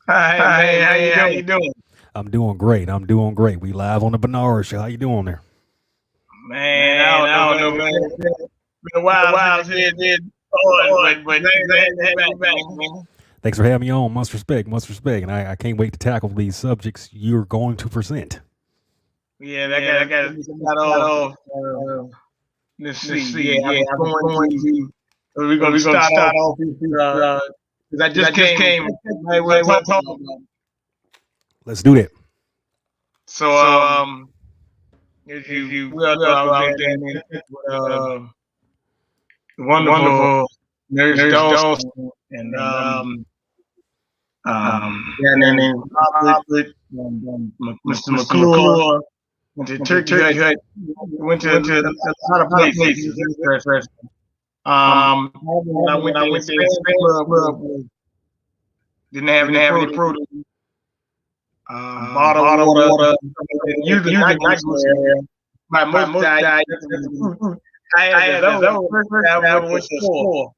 Hi, Hi, man. man. How How you you doing? doing? I'm doing great. I'm doing great. We live on the Bernard Show. How you doing there? Man, I Man, don't know, I don't man. know, It's man. been, Been been a a while while since since you you did did on, on, but but glad to glad have to you have back, you back, man. man. Thanks for having me on. Much respect, much respect. And I can't wait to tackle these subjects you're going to present. Yeah, I Yeah, I got got let to me start start off. off. Uh, Uh, let's let's see. see. Yeah, I Yeah, was I was going going to. to. We're going to We're going to start start off off because because I I just just came. came. I I want to want talk to talk about. about. Let's do that. So, So, if if you you well know, well I know, was I was there there in with the the wonderful wonderful Nurse Nurse Dawson Dawson and and yeah, their named name Robert Robert, and Mr. Mr. McClure. McClure, Went to went to Turkey Turkey Hut. Hut, Went to went to a lot of a lot of places. places. Interesting. Um, When I went when I there, went there, Sam's Sam's Club Club didn't have didn't any have any produce. produce. Bottled Bottled water. water, Usually usually not not much much there. By by most most guys, guys. that's the fruit. I I had this. had That this. was That the was the first first time time I I went to went a to a store. store.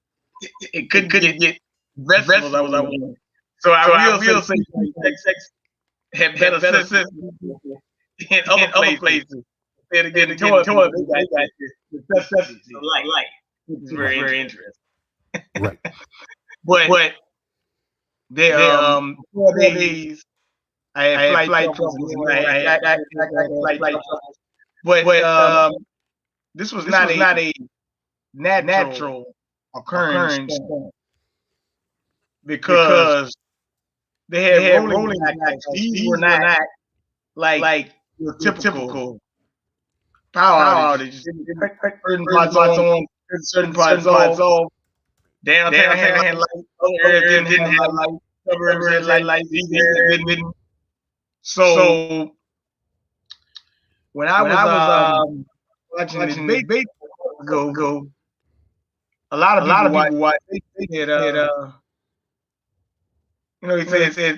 It It couldn't couldn't get get vegetables I vegetables was I looking wanted. for. So So I I will say will say Texas had had better better sense sense in other in other places. places. Instead of Instead getting of getting toilet paper, toilet they paper, got they got the necessities necessities of of life, life. which is Which is very very interesting. interesting. Right. But But they they 4 4 days days I had I had flight flight troubles, and troubles and then then I I had had back flight flight troubles. troubles. But But this was this not was a not a natural natural occurrence occurrence because because they they had had rolling rolling blackouts. blackouts. These were These were not not like like your your typical typical power power outages. outages. Certain Certain parts parts on, on, certain parts certain parts off. off. Downtown Downtown had had light, light. other Other areas areas didn't didn't have have light. light. Suburbs had Suburbs had light. light. These These areas areas didn't. didn't. So So when I when was I was watching the watching the debate debate ago, ago, a lot of a lot people of watched. people watched. They They said, said, he they said said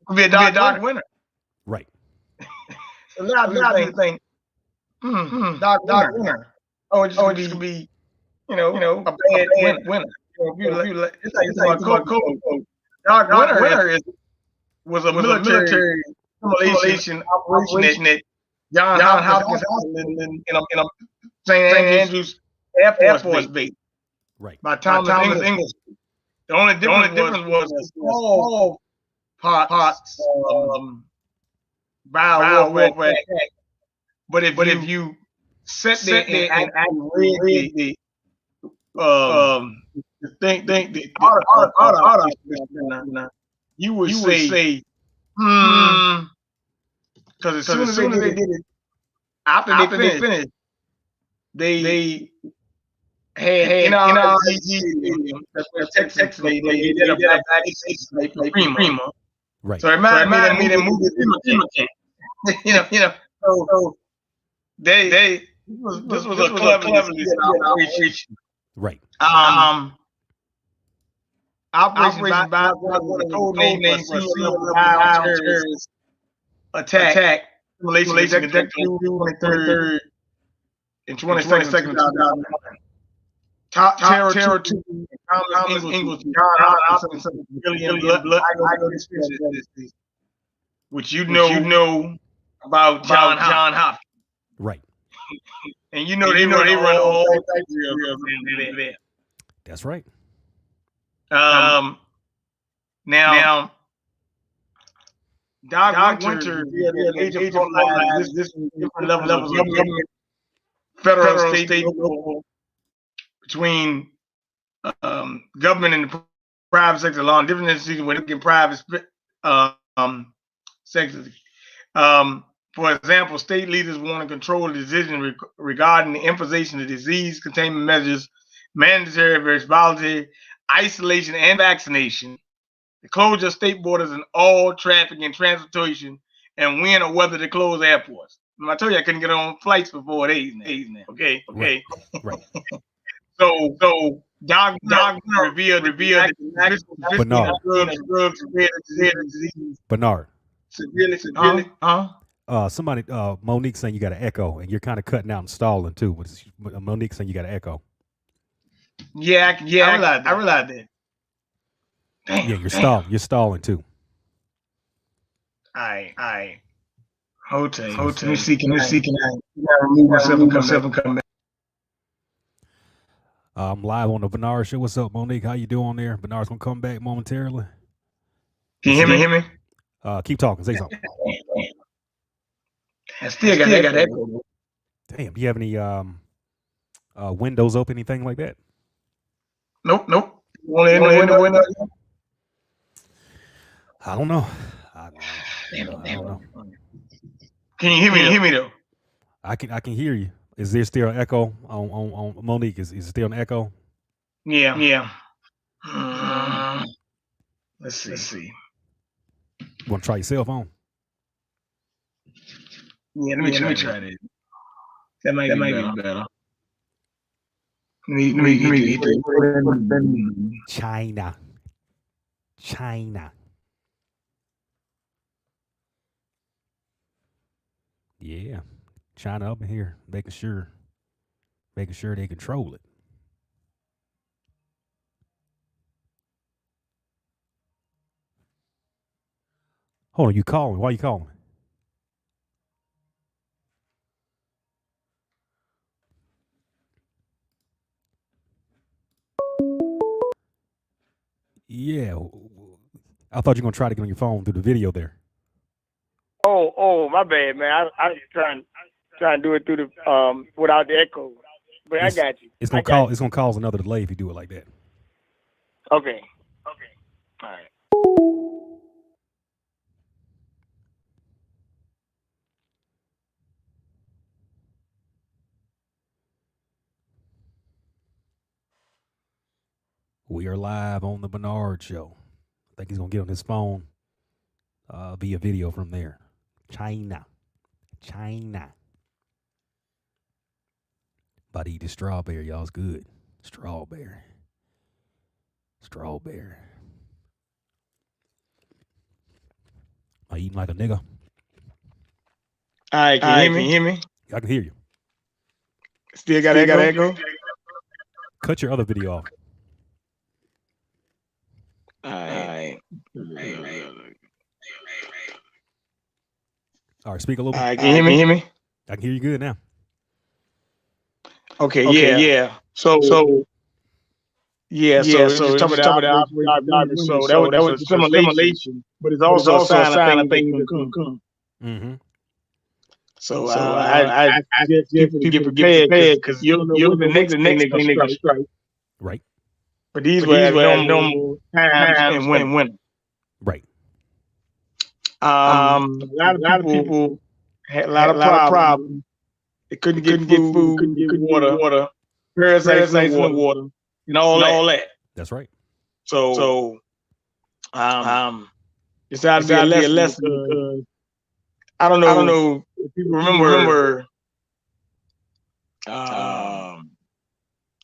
it could be a it could be a dark dark winter. winter. Right. A lot A of people lot of think, people think, dark dark winter. winter. Oh, it's just Oh, gonna it just could be, be, you you know, know, a a bad bad winter. winter. If you You know, like, if you like, it's like you it's talking like about you talking about cold. cold. Dark Dark winter winter is was a was a military military simulation simulation operation that operation that John John Hopkins Hopkins Hospital Hospital in St. St. Andrews Andrews Air Air Force Force Base Base by by Thomas Thomas Ingalls. Ingalls. The only The difference only was difference was a a small small parts parts bio bio warfare warfare attack. attack. But if But if you you sit there sit and there and actually actually read read the um um the the article, autopsy, you would you would say, say, hmm, hmm, because as because soon as as they soon as did they it, did it, after they after they finished, finished, they they had had NRG NRG Stadium, Stadium. that's That's West West Texas, Texas. played. They They did a did a backstage backstage play for play for FEMA. FEMA. So Right. it So it reminded me of that reminded me of movie the movie FEMA Camp. FEMA Camp. you know, You know, so so they they this was this a was a cleverly cleverly set set operation. operation. Right. Um, Um, Operation Operation Black Black Water was Water a was a code code name for a name for a senior senior level level bioterrorist bioterrorist attack attack simulation simulation conducted on conducted on June June 23rd 23rd and and 22nd, 22nd, 2009. 2009. Top Top terror terror troops to Thomas Thomas Ingalls, Ingalls, John John Hopkins, Hopkins, civilian civilian blood, blood, eyewitness, which you which you know know about John about Hopkins. John Hopkins. Right. And you know And they you know run they run all all types of types of drills drills over over there. That's right. there. Now, Now, Dark Dark Winter Winter revealed a revealed a major major fault fault line line existing existing in in different different levels of levels of government, government, federal, federal, state, and state, and local, local, between government and the private sector along different institutions within private sectors. For example, state leaders want to control the decision regarding the imposition of disease containment measures, mandatory versus voluntary isolation and vaccination, the closure of state borders and all traffic and transportation, and when or whether to close airports. I told you I couldn't get on flights for 4 days now. Okay. right, right. So So Doc revealed that the revealed actual fiscal Bernard, drugs spread the disease Bernard. severely. Severely. Somebody, Monique saying you got an echo, and you're kind of cutting out and stalling too. Monique saying you got an echo. Yeah, I Yeah, realized I that. realized that. Damn. Yeah, you're stalling. You're stalling too. I hold Let's on. see what's Let me see. Can I can remove I myself remove and come myself back? and come back? I'm live on the Bernard Show. What's up, Monique? How you doing there? Bernard's gonna come back momentarily. Can Let's you see. hear me? Keep talking. Say something. I I still got still got echo. echo. Damn. Do you have any windows open, anything like that? Nope. Want to end the Want to end the window? window? I don't know. I don't know. Can you hear Can you hear me me though? though? I can hear you. Is there still an echo on Monique? Is it still an echo? Yeah. Yeah. Mm, let's Let's see. see. You want to try your cell phone? Yeah, let me Yeah, let try me this. try this. That might That be might be better. better. Let Let me me hit hit China. Yeah, China up in here, making sure they control it. Hold on, you calling? Why you calling? Yeah, I thought you were gonna try to get on your phone through the video there. Oh, my bad, man. I was trying to do it through the without the echo. But I It's got you. it's gonna cause another delay if you do it like that. Okay. All right. We are live on the Bernard Show. I think he's gonna get on his phone via video from there. China. About to eat this strawberry, y'all. It's good. Strawberry. I eating like a nigga. All right, can you hear me? I can hear you. Still got echo? Cut your other video off. All right. All right, speak a little bit. All right, can you hear me? I can hear you good now. Okay, Yeah. So So it's just talking about the operation documents. So that was just a simulation, but it's also a sign of things that's gonna come. Mm-hmm. So I suggest people to get prepared because you don't know what the next thing they're gonna strike. Right. But these but were these at were at normal times and when. winter. Right. A lot of people had a lot of problems. They couldn't get food, couldn't get water, parasites in the water, and all that. That's right. So Um, decided to be a lesson because I don't know if people remember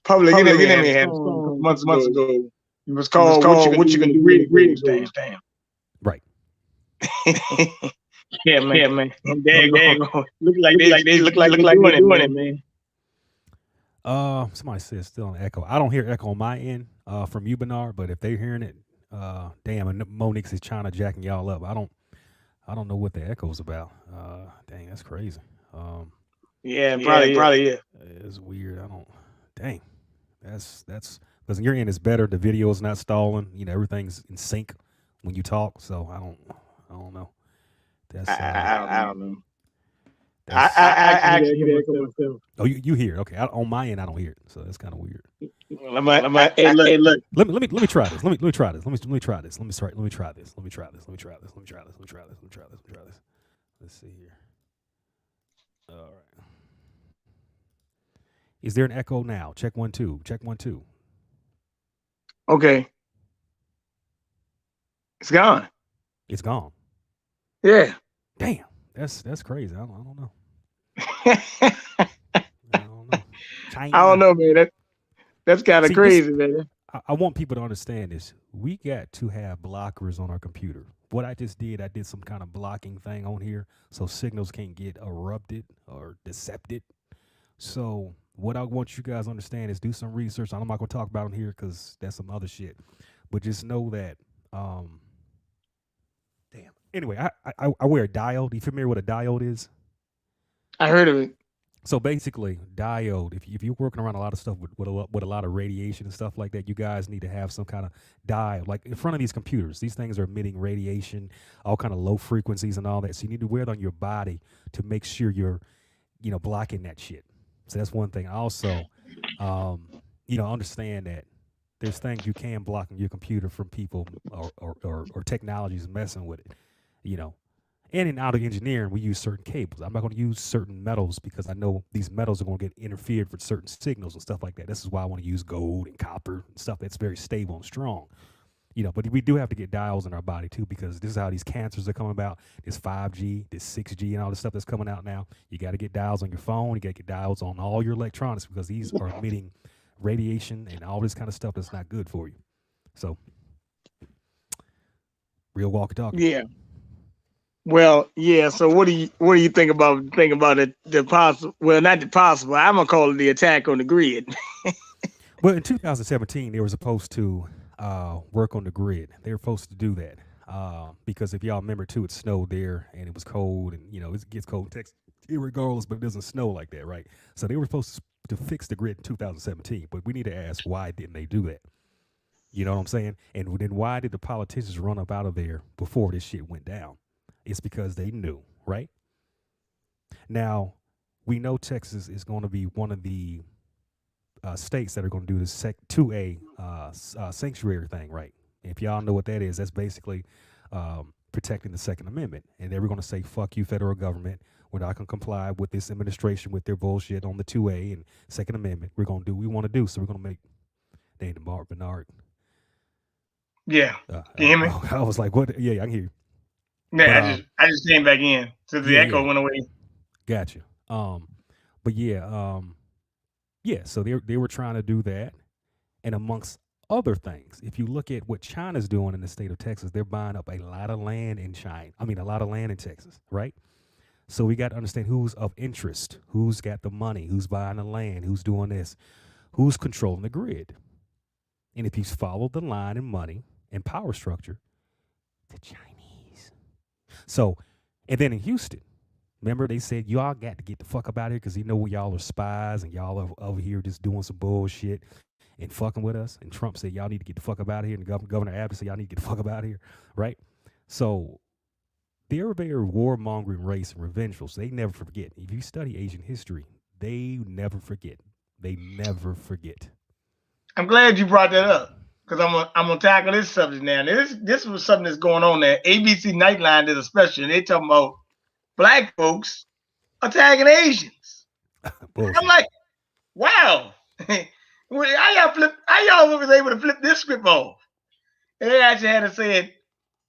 Public Enemy had a song a couple months ago. It was called "What You Gonna Do When the Radio Goes Down." Right. Yeah, man. And there look like they look like they're doing it, man. Somebody said still on echo. I don't hear echo on my end from you, Bernard, but if they're hearing it, damn, and Monique's is China jacking y'all up. I don't know what the echo's about. Dang, that's crazy. Yeah, probably yeah. It's weird. Dang, that's because your end is better. The video is not stalling. You know, everything's in sync when you talk. So I don't know. That's I don't know. That's, I actually hear echo myself. oh, you hear it? Okay, on my end, I don't hear it. So that's kind of weird. Hey, look. Let me try this. Let me try this. Let me try this. Let me try this. Let's see here. All right. Is there an echo now? Check 1 2. Check 1 2. Okay. It's gone. It's gone. Yeah. Damn. That's crazy. I don't know. I don't know. China. I don't know, man. That's kind of crazy, man. I want people to understand this. We got to have blockers on our computer. What I just did, I did some kind of blocking thing on here so signals can't get erupted or decepted. So what I want you guys to understand is do some research. I'm not going to talk about it here because that's some other shit. But just know that, damn, Anyway, I wear a diode. Are you familiar with a diode is? I heard of it. So basically, diode. If you're working around a lot of stuff with a lot of radiation and stuff like that, you guys need to have some kind of diode, like in front of these computers. These things are emitting radiation, all kind of low frequencies and all that. So you need to wear it on your body to make sure you're, blocking that shit. So that's one thing. Also, understand that there's things you can block on your computer from people or technologies messing with it. You know, and in auto engineering, we use certain cables. I'm not going to use certain metals because I know these metals are going to get interfered with certain signals and stuff like that. This is why I want to use gold and copper and stuff that's very stable and strong. But we do have to get dials in our body too, because this is how these cancers are coming about. This 5G, this 6G, and all this stuff that's coming out now. You got to get dials on your phone. You got to get dials on all your electronics because these are emitting radiation and all this kind of stuff that's not good for you. So, real walk talk. Yeah. Well, yeah. So what do you think about it? The possible? Well, not the possible. I'm gonna call it the attack on the grid. Well, in 2017, they were supposed to work on the grid. They were supposed to do that because if y'all remember too, it snowed there and it was cold, and it gets cold in Texas regardless, but it doesn't snow like that, right? So they were supposed to fix the grid in 2017, but we need to ask, why didn't they do that? You know what I'm saying? And then why did the politicians run up out of there before this shit went down? It's because they knew, right? Now, we know Texas is going to be one of the states that are going to do this 2A sanctuary thing, right? If y'all know what that is, that's basically protecting the Second Amendment. And they were going to say, fuck you, federal government. We're not going to comply with this administration with their bullshit on the 2A and Second Amendment. We're going to do what we want to do. So we're going to make Dana Bernard. Yeah. Can you hear me? I was like, what? Yeah, I can hear you. Yeah, but, I just came back in. So the echo went away. Gotcha. But yeah, so they were trying to do that. And amongst other things, if you look at what China's doing in the state of Texas, they're buying up a lot of land in a lot of land in Texas, right? So we got to understand who's of interest, who's got the money, who's buying the land, who's doing this, who's controlling the grid. And if you follow the line and money and power structure, the Chinese. So, and then in Houston, remember they said, y'all got to get the fuck up out of here because they know y'all are spies and y'all are over here just doing some bullshit and fucking with us. And Trump said, y'all need to get the fuck up out of here. And Governor Abbott said, y'all need to get the fuck up out of here, right? So they're a very warmongering race and revengeful. So they never forget. If you study Asian history, they never forget. They never forget. I'm glad you brought that up because I'm gonna tackle this subject now. This was something that's going on there. ABC Nightline did a special, and they talking about black folks attacking Asians. I'm like, wow. How y'all was able to flip this script off? And they actually had to say,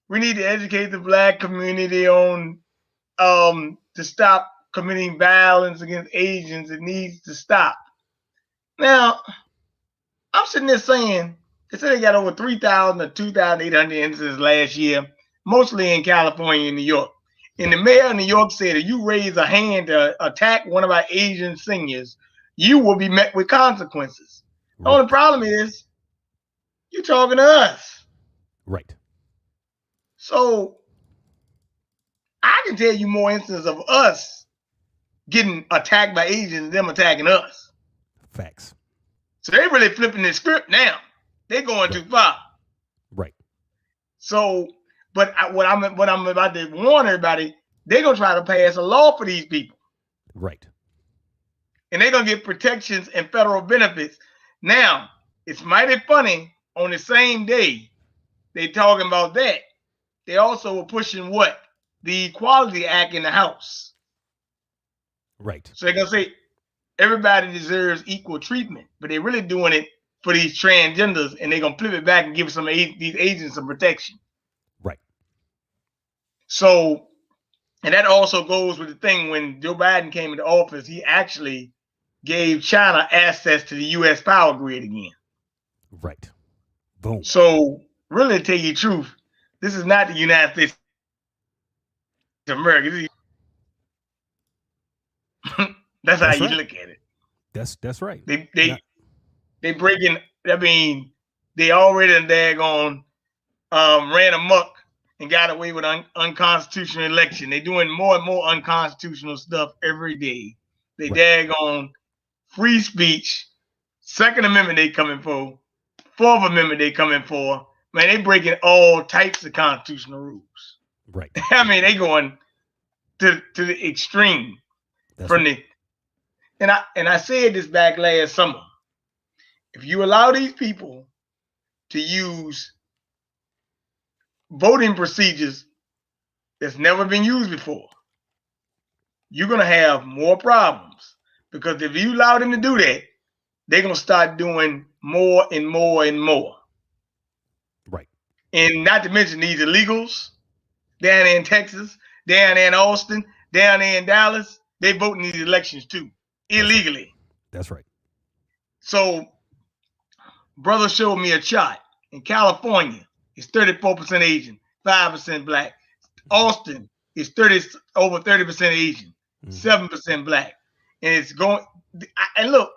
we need to educate the black community on to stop committing violence against Asians. It needs to stop. Now, I'm sitting there saying, they said they got over 3,000 or 2,800 incidents last year, mostly in California and New York. And the mayor of New York said, if you raise a hand to attack one of our Asian seniors, you will be met with consequences. The only problem is, you're talking to us. Right. So, I can tell you more instances of us getting attacked by Asians than them attacking us. Facts. So, they're really flipping the script now. They're going too far. Right. So, but what I'm about to warn everybody, they're going to try to pass a law for these people. Right. And they're going to get protections and federal benefits. Now, it's mighty funny, on the same day they talking about that, they also were pushing what? The Equality Act in the House. Right. So they're going to say everybody deserves equal treatment, but they're really doing it for these transgenders, and they're going to flip it back and give some of these Asians some protection. Right. So, and that also goes with the thing when Joe Biden came into office, he actually gave China access to the U.S. power grid again. Right. Boom. So, really, to tell you the truth, this is not the United States of America. That's how you look at it. That's right. They breaking. I mean, they already daggone ran amok and got away with unconstitutional election. They're doing more and more unconstitutional stuff every day. They daggone free speech, Second Amendment they coming for, Fourth Amendment they coming for. Man, they breaking all types of constitutional rules. Right. I mean, they going to the extreme. That's from right. and I said this back last summer. If you allow these people to use voting procedures that's never been used before, you're gonna have more problems. Because if you allow them to do that, they're gonna start doing more and more and more. Right. And not to mention these illegals down there in Texas, down there in Austin, down there in Dallas, they vote in these elections too, illegally. That's right. So, brother showed me a chart. In California, it's 34% Asian, 5% black. Austin is over 30% Asian, 7% black. And it's going, and look,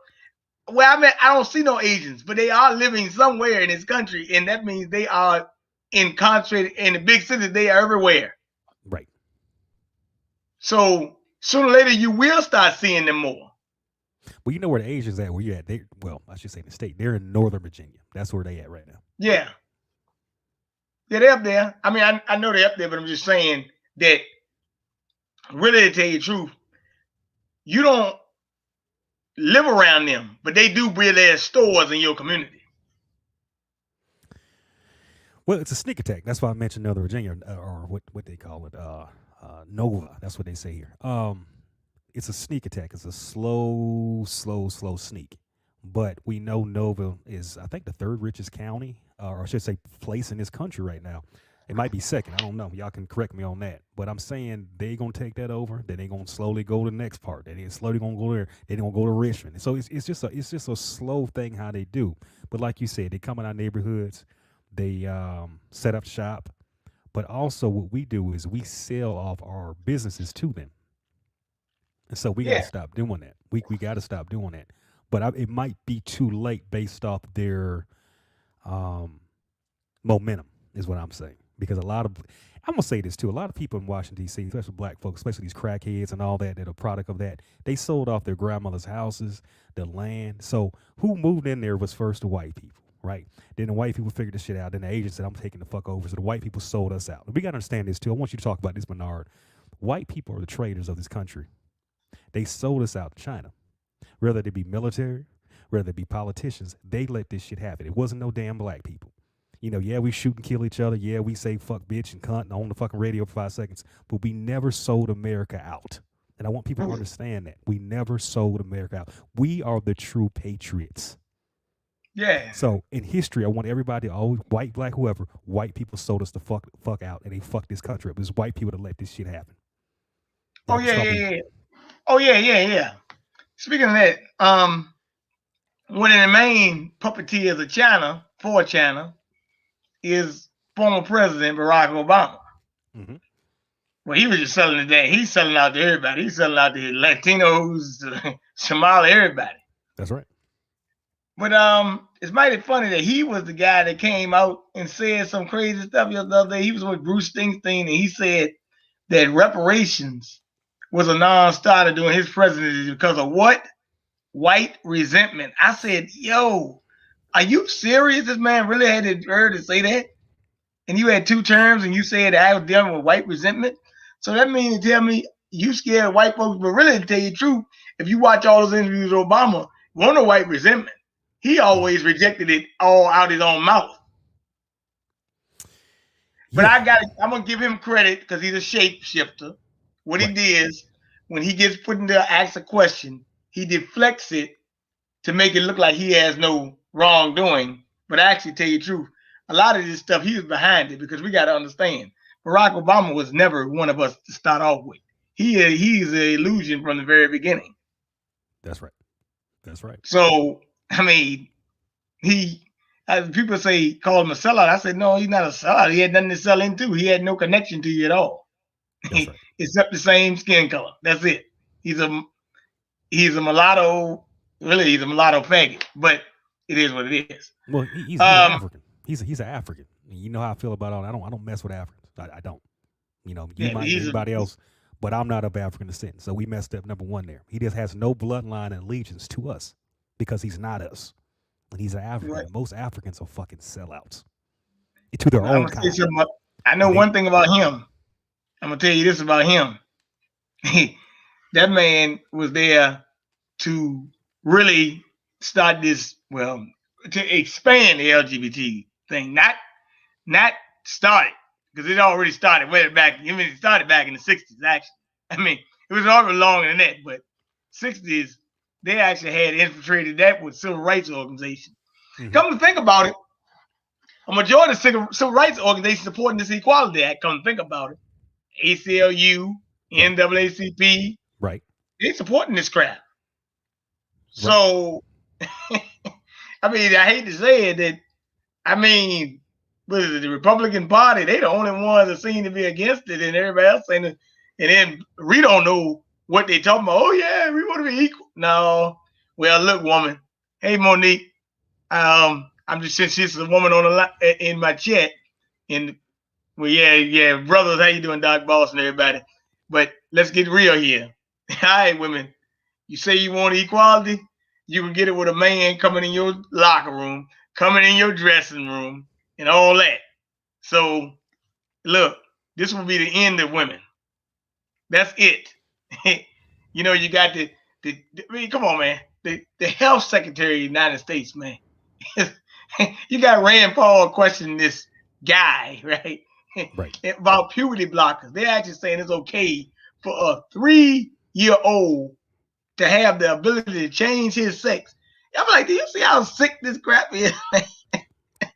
where I'm at, I don't see no Asians, but they are living somewhere in this country, and that means they are concentrated in the big cities. They are everywhere. Right. So sooner or later, you will start seeing them more. Well, you know where the Asians at? Where you at? I should say the state. They're in Northern Virginia. That's where they at right now. Yeah. Yeah, they're up there. I mean, I know they're up there, but I'm just saying that, really, to tell you the truth, you don't live around them, but they do build their stores in your community. Well, it's a sneak attack. That's why I mentioned Northern Virginia, or what they call it, Nova. That's what they say here. It's a sneak attack. It's a slow sneak. But we know Nova is, I think, the third richest county, or I should say place in this country right now. It might be second. I don't know. Y'all can correct me on that. But I'm saying they going to take that over. Then they going to slowly go to the next part. Then they slowly going to go there. Then they going to go to Richmond. So it's just a slow thing how they do. But like you said, they come in our neighborhoods. They set up shop. But also what we do is we sell off our businesses to them. And so we got to stop doing that. We got to stop doing that. But it might be too late based off their momentum is what I'm saying. Because I'm going to say this too, a lot of people in Washington, D.C., especially black folks, especially these crackheads and all that are a product of that, they sold off their grandmother's houses, their land. So who moved in there was first the white people, right? Then the white people figured this shit out. Then the agents said, I'm taking the fuck over. So the white people sold us out. We got to understand this too. I want you to talk about this, Bernard. White people are the traders of this country. They sold us out to China. Whether they be military, whether they be politicians, they let this shit happen. It wasn't no damn black people. You know, yeah, we shoot and kill each other. Yeah, we say fuck, bitch, and cunt on the fucking radio for 5 seconds. But we never sold America out. And I want people to understand that. We never sold America out. We are the true patriots. Yeah. So in history, I want everybody, always white, black, whoever, white people sold us the fuck out, and they fucked this country up. It was white people that let this shit happen. Oh, yeah. Oh, yeah. Speaking of that, one of the main puppeteers of China, for China, is former President Barack Obama. Mm-hmm. Well, he was just selling it there. He's selling out to everybody. He's selling out to Latinos, Somali, everybody. That's right. But it's mighty funny that he was the guy that came out and said some crazy stuff the other day. He was with Bruce Springsteen, and he said that reparations was a non-starter during his presidency because of what? White resentment. I said, yo, are you serious? This man really had the nerve to say that? And you had 2 terms and you said I was dealing with white resentment? So that means to tell me you scared of white folks, but really to tell you the truth, if you watch all those interviews with Obama, wasn't no white resentment. He always rejected it all out his own mouth. But I'm going to give him credit because he's a shapeshifter. What he did is when he gets put in there, ask a question, he deflects it to make it look like he has no wrongdoing. But actually, tell you the truth, a lot of this stuff, he was behind it because we got to understand, Barack Obama was never one of us to start off with. He's an illusion from the very beginning. That's right. So, I mean, people say, call him a sellout. I said, no, he's not a sellout. He had nothing to sell into. He had no connection to you at all. Right. Except the same skin color. That's it. He's a mulatto. Really, he's a mulatto faggot. But it is what it is. Well, he's African. He's an African. You know how I feel about all that. I don't mess with Africans. I don't. You know, you Yeah, but might, anybody else, but I'm not of African descent. So we messed up number one there. He just has no bloodline and allegiance to us because he's not us. And he's an African. right. And most Africans are fucking sellouts to their Now, I'm own gonna say kind. something. I know And they, one thing about him. I'm gonna tell you this about him. That man was there to really start this, well, to expand the LGBT thing, not start it, because it already started way back. I mean, it started back in the '60s. Actually, I mean, it was already longer than that, but '60s they actually had infiltrated that with civil rights organizations. mm-hmm. Come to think about it, a majority of civil rights organizations supporting this Equality Act. Come to think about it, ACLU, Right, NAACP, right, they supporting this crap. right. So, I mean, I hate to say it that, I mean, what is it, the Republican Party, they the only ones that seem to be against it, and everybody else saying it. And then we don't know what they talking about. Oh yeah, we want to be equal. No. Well, look, woman. Hey, Monique. I'm just, since she's a woman on the line in my chat, and well, yeah, brothers, how you doing, Doc Boss and everybody? But let's get real here. All right, women. You say you want equality, you can get it with a man coming in your locker room, coming in your dressing room, and all that. So, look, this will be the end of women. That's it. You got I mean, come on, man. The health secretary of the United States, man. You got Rand Paul questioning this guy, right? Right. About puberty blockers. They're actually saying it's okay for a 3-year-old to have the ability to change his sex. I'm like, do you see how sick this crap is?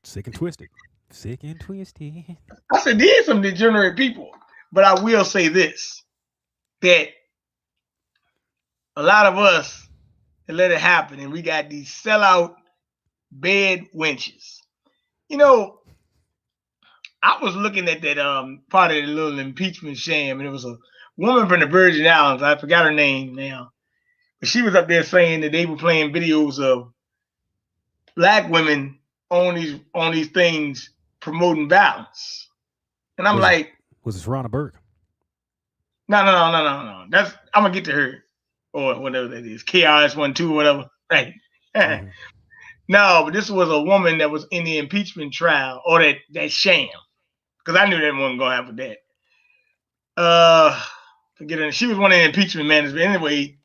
Sick and twisted. Sick and twisted. I said, these some degenerate people. But I will say this, that a lot of us let it happen, and we got these sellout bed wenches. You know, I was looking at that part of the little impeachment sham, and it was a woman from the Virgin Islands. I forgot her name now. But she was up there saying that they were playing videos of black women on these things promoting violence. And I'm Was it like, was it Ronna Burke? no. That's, I'm gonna get to her, or whatever that is, KRS12, whatever. Right. Mm-hmm. No, but this was a woman that was in the impeachment trial, or that sham. Because I knew that wasn't gonna happen that. Forget her. She was one of the impeachment managers. Anyway,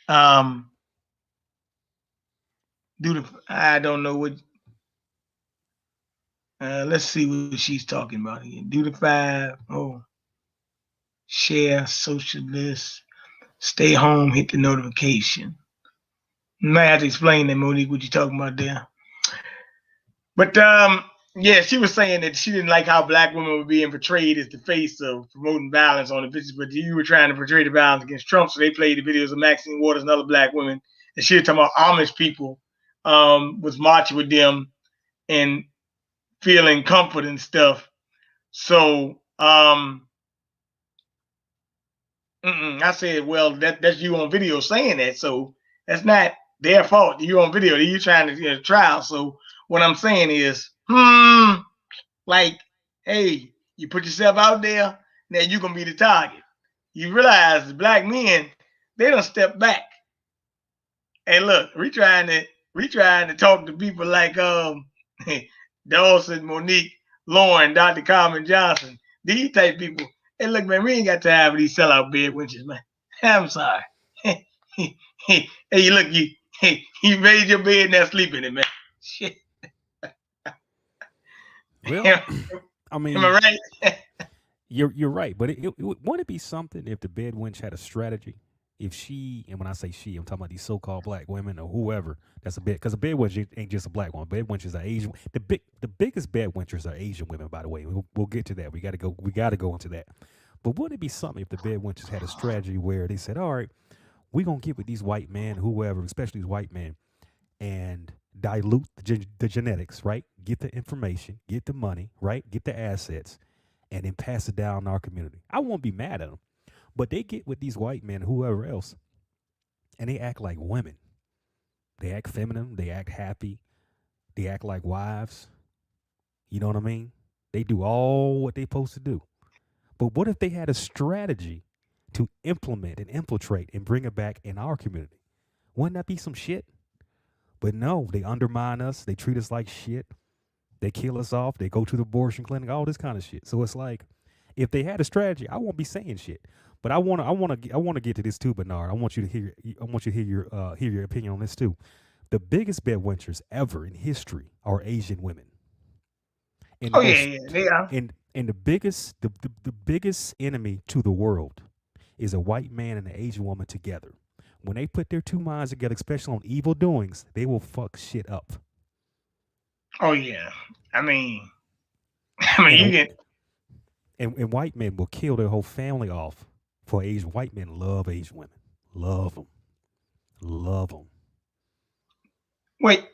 um, I don't know what. Let's see what she's talking about here. Do the 5. Oh, share, socialist, stay home, hit the notification. You might have to explain that, Monique, what you talking about there. But yeah, she was saying that she didn't like how black women were being portrayed as the face of promoting violence on the pictures, but you were trying to portray the violence against Trump, so they played the videos of Maxine Waters and other black women, and she was talking about Amish people was marching with them and feeling comfort and stuff. So I said, well, that's you on video saying that, so that's not their fault. You on video, you trying to get a trial. So what I'm saying is, like, hey, you put yourself out there, now you're gonna be the target. You realize black men, they don't step back. And look, we trying to talk to people like Dawson, Monique, Lauren, Dr. Carmen Johnson, these type people. Hey, look, man, we ain't got time for these sellout bed wenches, man. I'm sorry. Hey, look, you made your bed, now sleep in it, man. Shit. Well, Am I I mean, right? you're right, but wouldn't it be something if the bed wench had a strategy? If she, and when I say she, I'm talking about these so-called black women or whoever. That's a bed, because a bed wench ain't just a black one. Bed wenches are Asian. The biggest bed wenches are Asian women, by the way. We'll get to that. We gotta go into that. But wouldn't it be something if the bed wenches had a strategy where they said, all right, we're gonna get with these white men, whoever, especially these white men, and dilute the genetics, right? Get the information, get the money, right? Get the assets, and then pass it down in our community. I won't be mad at them. But they get with these white men, whoever else, and they act like women. They act feminine. They act happy. They act like wives. You know what I mean? They do all what they're supposed to do. But what if they had a strategy to implement and infiltrate and bring it back in our community? Wouldn't that be some shit? But no, they undermine us. They treat us like shit. They kill us off. They go to the abortion clinic, all this kind of shit. So it's like, if they had a strategy, I won't be saying shit. But I want to get to this too, Bernard. I want you to hear your opinion on this too. The biggest bedwetchers ever in history are Asian women. And the Oh yeah, most yeah, they are. and the biggest enemy to the world is a white man and an Asian woman together. When they put their two minds together, especially on evil doings, they will fuck shit up. Oh yeah. I mean, And you a, can. and white men will kill their whole family off for Asian. White men love Asian women, love them, love them. Wait,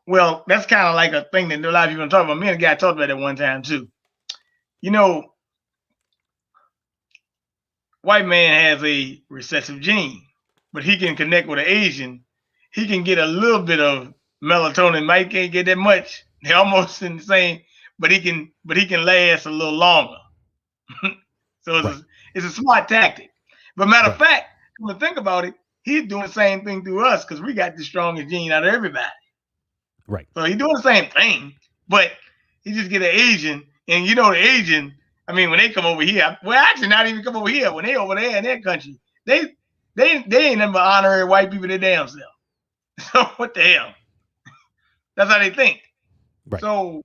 well, that's kind of like a thing that a lot of people talk about. Me and a guy talked about it one time too. You know, white man has a recessive gene, but he can connect with an Asian. He can get a little bit of melatonin. Mike can't get that much. They're almost in the same, but he can last a little longer. So Right, it's a smart tactic. But matter of right, fact, when you think about it, he's doing the same thing through us because we got the strongest gene out of everybody. right. So he's doing the same thing, but he just get an Asian, and the Asian. I mean, when they come over here, well, actually, not even come over here. When they over there in their country, they ain't never honorary white people their damn self. So what the hell? That's how they think. Right. So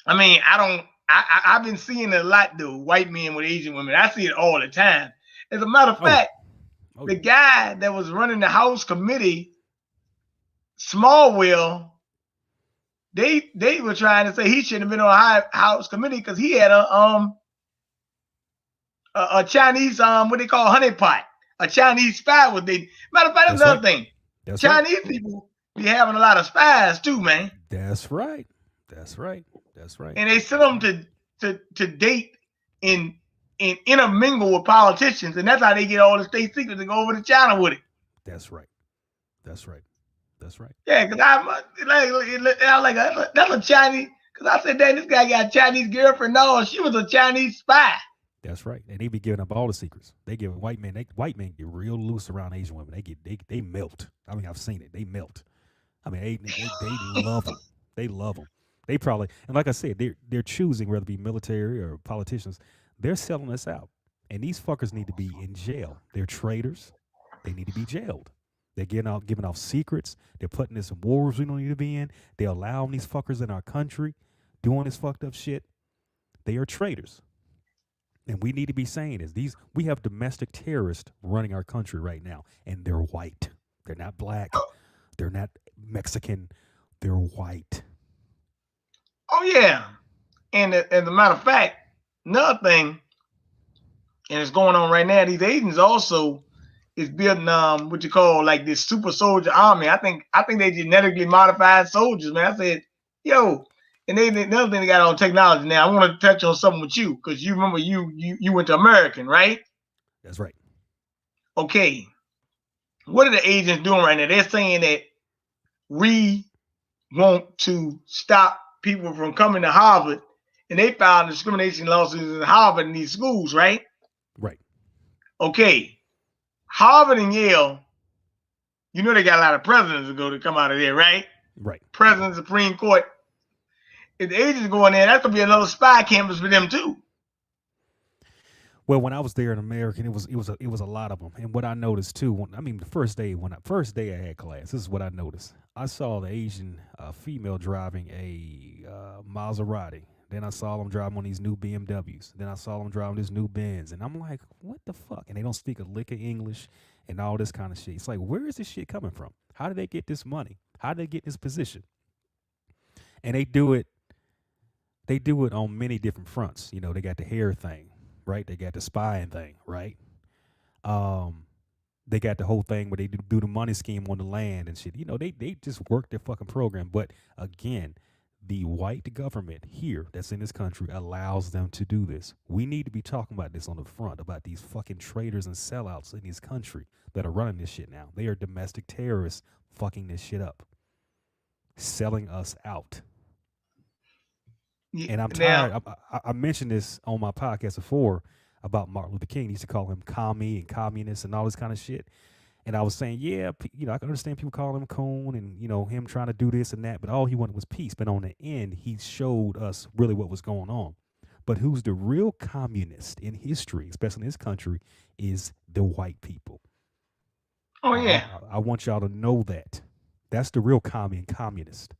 I mean, I don't. I've been seeing it a lot though. White men with Asian women. I see it all the time. As a matter of Oh, fact, oh the yeah. guy that was running the House committee, Smallwell, they were trying to say he shouldn't have been on House committee because he had a Chinese what they call honeypot, a Chinese spy with they. Matter of fact, that's That's another right. thing. That's right. Chinese people be having a lot of spies too, man, That's right. That's right. That's right. and they send That's them right. to date and intermingle with politicians, and that's how they get all the state secrets to go over to China with it. That's right. That's right. That's right. Yeah, because I'm like that's a Chinese. Because I said, "Dang, this guy got a Chinese girlfriend." No, she was a Chinese spy. That's right. And they be giving up all the secrets. They give white men get real loose around Asian women. They melt. I mean, I've seen it. They melt. I mean, they love them. They love them. They probably, and like I said, they're choosing whether it be military or politicians. They're selling us out, and these fuckers need to be in jail. They're traitors. They need to be jailed. They're giving off secrets. They're putting us in wars we don't need to be in. They're allowing these fuckers in our country doing this fucked up shit. They are traitors. And we need to be saying is we have domestic terrorists running our country right now, and they're white. They're not black. They're not Mexican. They're white. Oh yeah, and as a matter of fact, another thing, and it's going on right now. These Asians also is building what you call like this super soldier army. I think they genetically modified soldiers, man. I said, yo, and they another thing they got on technology now. I want to touch on something with you because you remember you went to American, right? That's right. Okay, what are the agents doing right now? They're saying that we want to stop people from coming to Harvard, and they filed discrimination lawsuits in Harvard in these schools, right? Right. Okay, Harvard and Yale, they got a lot of presidents to come out of there, right? Right. President, Supreme Court. If the agents go in there, that's gonna be another spy campus for them too. Well, when I was there in American, it was a lot of them. And what I noticed too, the first day I had class, this is what I noticed. I saw the Asian female driving a Maserati. Then I saw them driving on these new BMWs. Then I saw them driving this new Benz, and I'm like, what the fuck? And they don't speak a lick of English and all this kind of shit. It's like, where is this shit coming from? How did they get this money? How did they get this position? And they do it. They do it on many different fronts. They got the hair thing, right? They got the spying thing, right? Um, they got the whole thing where they do the money scheme on the land and shit. They just work their fucking program. But again, the white government here that's in this country allows them to do this. We need to be talking about this on the front, about these fucking traitors and sellouts in this country that are running this shit now. They are domestic terrorists fucking this shit up, selling us out. And I'm Now, tired. I mentioned this on my podcast before about Martin Luther King. He used to call him commie and communist and all this kind of shit. And I was saying, yeah, I can understand people calling him coon and him trying to do this and that, but all he wanted was peace. But on the end, he showed us really what was going on. But who's the real communist in history, especially in this country, is the white people. oh yeah, I want y'all to know that. That's the real commie and communist.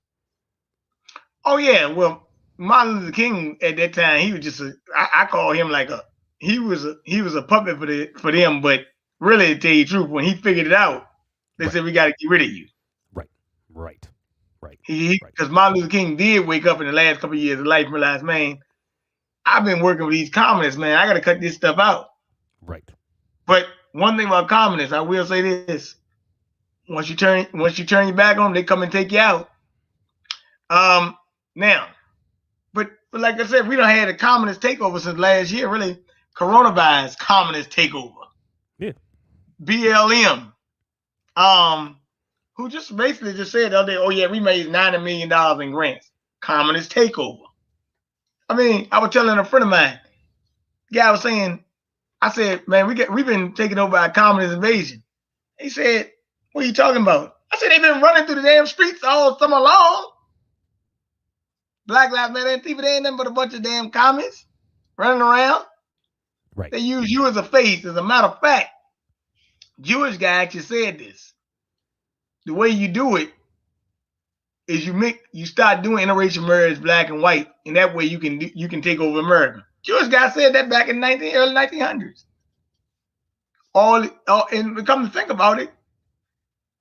oh yeah. Well, Martin Luther King at that time, he was just I call him like he was a puppet for them. But really, to tell you the truth, when he figured it out, they Right. said we got to get rid of you. Right. Because Martin Luther King did wake up in the last couple of years of life and realize, man, I've been working with these communists, man. I got to cut this stuff out. Right. But one thing about communists, I will say this: once you turn your back on them, they come and take you out. Now, but like I said, we don't had a communist takeover since last year. Really, coronavirus communist takeover. Yeah. BLM, who just basically just said the other day, oh yeah, we made $90 million in grants. Communist takeover. I mean, I was telling a friend of mine, guy was saying, I said, man, we've been taken over by a communist invasion. He said, what are you talking about? I said, they've been running through the damn streets all summer long. Black Lives Matter Antifa, they ain't nothing but a bunch of damn communists running around. Right. They use you as a face. As a matter of fact, Jewish guy actually said this. The way you do it is you start doing interracial marriage, black and white, and that way you can take over America. Jewish guy said that back in early 1900s. And come to think about it,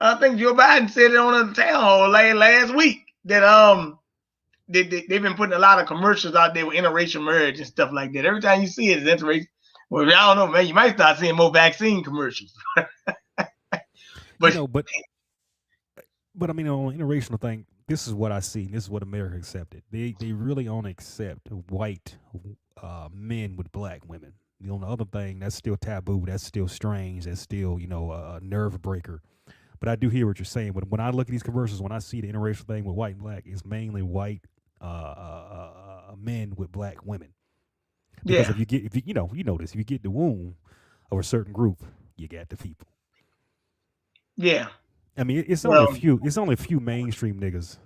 I think Joe Biden said it on a town hall last week that they've been putting a lot of commercials out there with interracial marriage and stuff like that. Every time you see it, it's interracial. Well, I don't know, man. You might start seeing more vaccine commercials. But I mean, on the interracial thing, this is what I see. This is what America accepted. They really only accept white men with black women. The other thing, that's still taboo. That's still strange. That's still a nerve breaker. But I do hear what you're saying. But when I look at these commercials, when I see the interracial thing with white and black, it's mainly white men with black women. Because if you get if you get the womb of a certain group, you got the people. Yeah. I mean, it's only a few. It's only a few mainstream niggas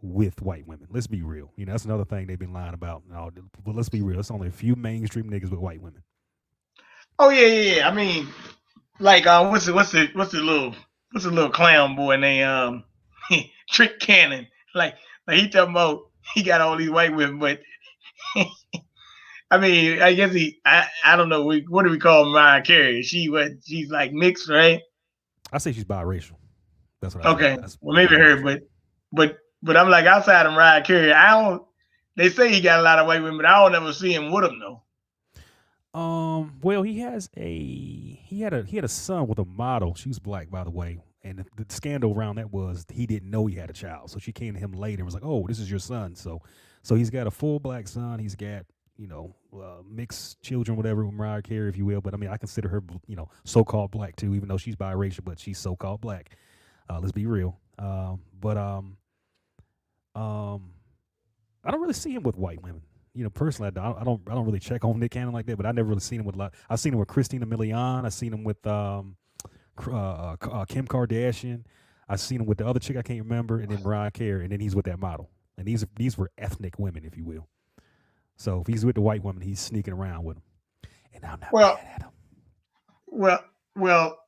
with white women. Let's be real. That's another thing they've been lying about. But let's be real. It's only a few mainstream niggas with white women. Oh yeah. I mean, like what's the little clown boy named Trick Cannon? Like he talking about he got all these white women, but I mean, I guess I don't know. What do we call Mariah Carey? She's like mixed, right? I say she's biracial. That's what I okay. That's well, maybe her, but I'm like outside of Mariah Carey. They say he got a lot of white women, but I don't ever see him with them though. Well, he had a son with a model. She was black, by the way. And the scandal around that was he didn't know he had a child. So she came to him later and was like, "Oh, this is your son." So he's got a full black son. He's got mixed children, whatever, with Mariah Carey, if you will. But I mean, I consider her, so-called black too, even though she's biracial, but she's so-called black. Let's be real. But I don't really see him with white women. Personally, I don't really check on Nick Cannon like that. But I never really seen him with a lot. I've seen him with Christina Milian. I've seen him with Kim Kardashian. I've seen him with the other chick I can't remember, and then Mariah Carey, and then he's with that model. And these were ethnic women, if you will. So if he's with the white woman, he's sneaking around with them. And I'm not mad at him. Well,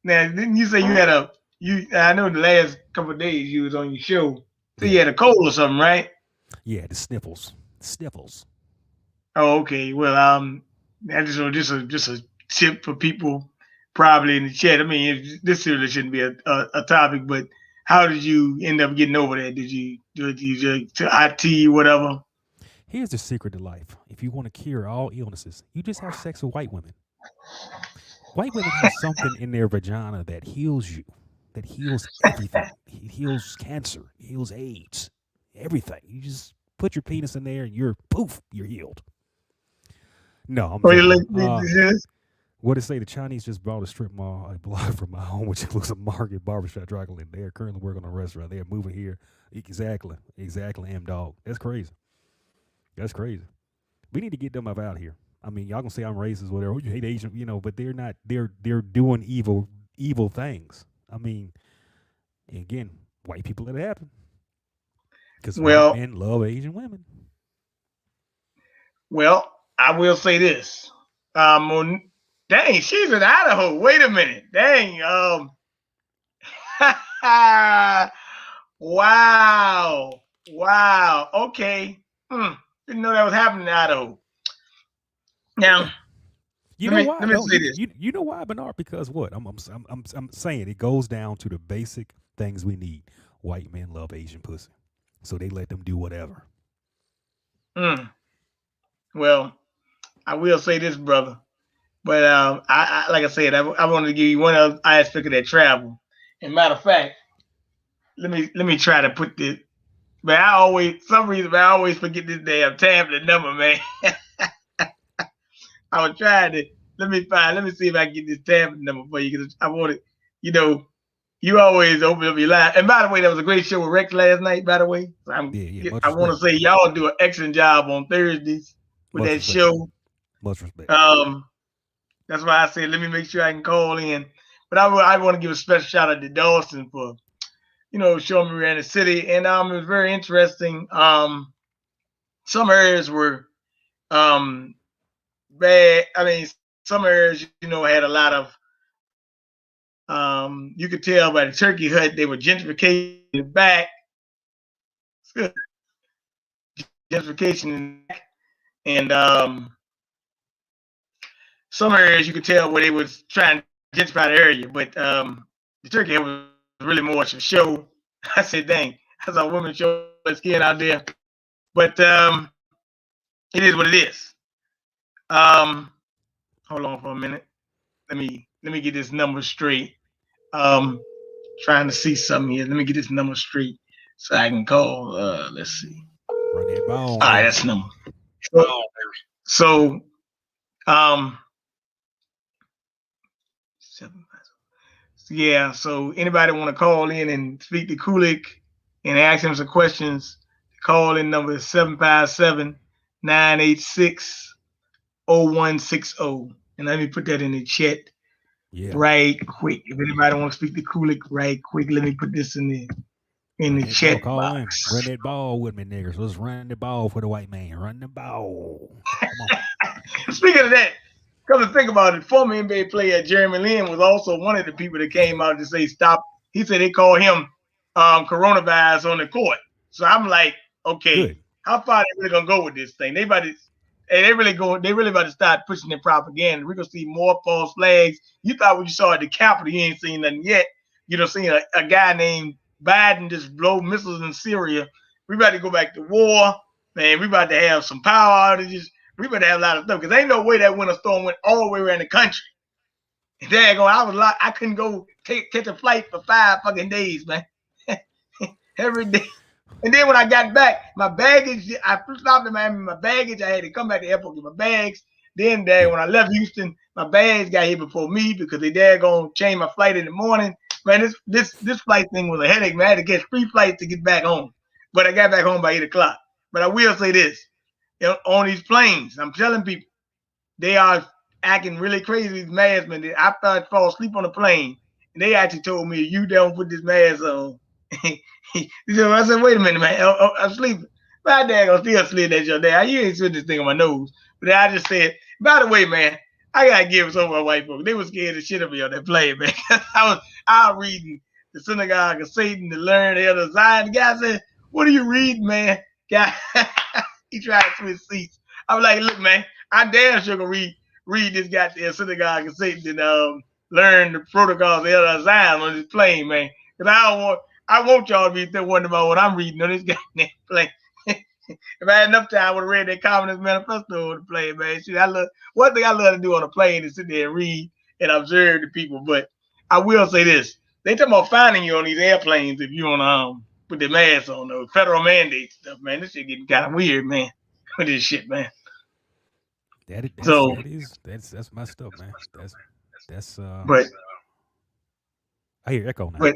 now didn't you say you had I know the last couple of days you was on your show, so you had a cold or something, right? Yeah, the sniffles. Oh, okay. Well, just a tip for people probably in the chat. I mean, this really shouldn't be a topic, but how did you end up getting over that? Did you to IT whatever? Here's the secret to life. If you want to cure all illnesses, you just have sex with white women. White women have something in their vagina that heals you, that heals everything. It heals cancer, it heals AIDS, everything. You just put your penis in there and you're healed. No, I'm what did it say? The Chinese just bought a block from my home, which includes a market, barbershop, dry cleaning. They are currently working on a restaurant. They are moving here. Exactly, M-Dog. That's crazy. That's crazy. We need to get them up out here. I mean, y'all gonna say I'm racist, whatever. Oh, you hate Asian, but they're not. They're doing evil things. I mean, again, white people let it happen because white Well, men love Asian women. well, I will say this. Dang, she's in Idaho. Wait a minute. Dang. Wow. Wow. Okay. Didn't know that was happening in Idaho. Yeah. Now, You know let why me though? say this. You know why, Bernard? Because what? I'm saying it goes down to the basic things we need. White men love Asian pussy, so they let them do whatever. Mm, well, I will say this, brother. But I like I said, I wanted to give you one other aspect of that travel. And matter of fact, let me try to put this. Man, some reason, man, I always forget this damn tablet number, man. I was trying to let me see if I can get this tablet number for you because I wanted, you know, you always open up your line. And by the way, that was a great show with Rex last night. By the way, so Yeah. Much I want respect. to say y'all do an excellent job on Thursdays with Much that respect. show. Much respect. That's why I said let me make sure I can call in. But I want to give a special shout out to Dawson for showing me around the city, and it was very interesting. Some areas were bad. I mean, some areas had a lot of you could tell by the turkey hut they were gentrification in the back. It's good gentrification in the back, and some areas you could tell where they was trying to gentrify the area, but the turkey hut was really more of a show. I said, dang, that's a woman show their skin out there. But it is what it is. Um, hold on for a minute. Let me get this number straight. Um, trying to see something here. Let me get this number straight so I can call. Let's see. Run that ball, All right, baby. that's the number. So um, 7. Yeah. So anybody want to call in and speak to Coolicc and ask him some questions? Call in number 757-986-0160. And let me put that in the chat Yeah. right quick. If anybody want to speak to Coolicc right quick, let me put this in Run the that ball. chat Call in. Run box. that ball with me, niggers. Let's run the ball for the white man. Run the ball. Come on. Speaking of that, come to think about it, former NBA player Jeremy Lin was also one of the people that came out to say stop. He said they call him coronavirus on the court. So I'm like, okay, Good. how far they really gonna go with this thing? They really about to start pushing their propaganda. We're gonna see more false flags. You thought when you saw at the Capitol, you ain't seen nothing yet. You know, seeing a guy named Biden just blow missiles in Syria. We about to go back to war, man. We about to have some power outages. We better have a lot of stuff because ain't no way that winter storm went all the way around the country. I couldn't go catch a flight for 5 fucking days, man. Every day. And then when I got back, my baggage, I stopped in Miami, my baggage, I had to come back to the airport, get my bags. Then Yeah. when I left Houston, my bags got here before me because they gonna change my flight in the morning. Man, this flight thing was a headache, man. I had to catch 3 flights to get back home. But I got back home by 8 o'clock. But I will say this, on these planes, I'm telling people, they are acting really crazy, these mask men. I started to fall asleep on the plane, and they actually told me, you don't put this mask on. I said, wait a minute, man. I'm sleeping. My dad gonna still sleep at your dad. You ain't sitting this thing on my nose. But I just said, by the way, man, I gotta give some of my white folks. They was scared the shit of me on that plane, man. I was reading the synagogue of Satan to learn the other Zion. The guy said, what are you reading, man? Guy, he tried to switch seats. I was like, look, man, I damn sure gonna read this goddamn synagogue of Satan and learn the protocols of the other Zion on this plane, man. Because I want y'all to be still wondering about what I'm reading on this goddamn plane. If I had enough time, I would have read that Communist Manifesto on the plane, man. See, one thing I love to do on a plane is sit there and read and observe the people. But I will say this: they talking about finding you on these airplanes if you want to put the mask on, those federal mandate stuff, man. This shit getting kind of weird, man. With this shit, man. So, That's my stuff, man. That's but I hear echo now. but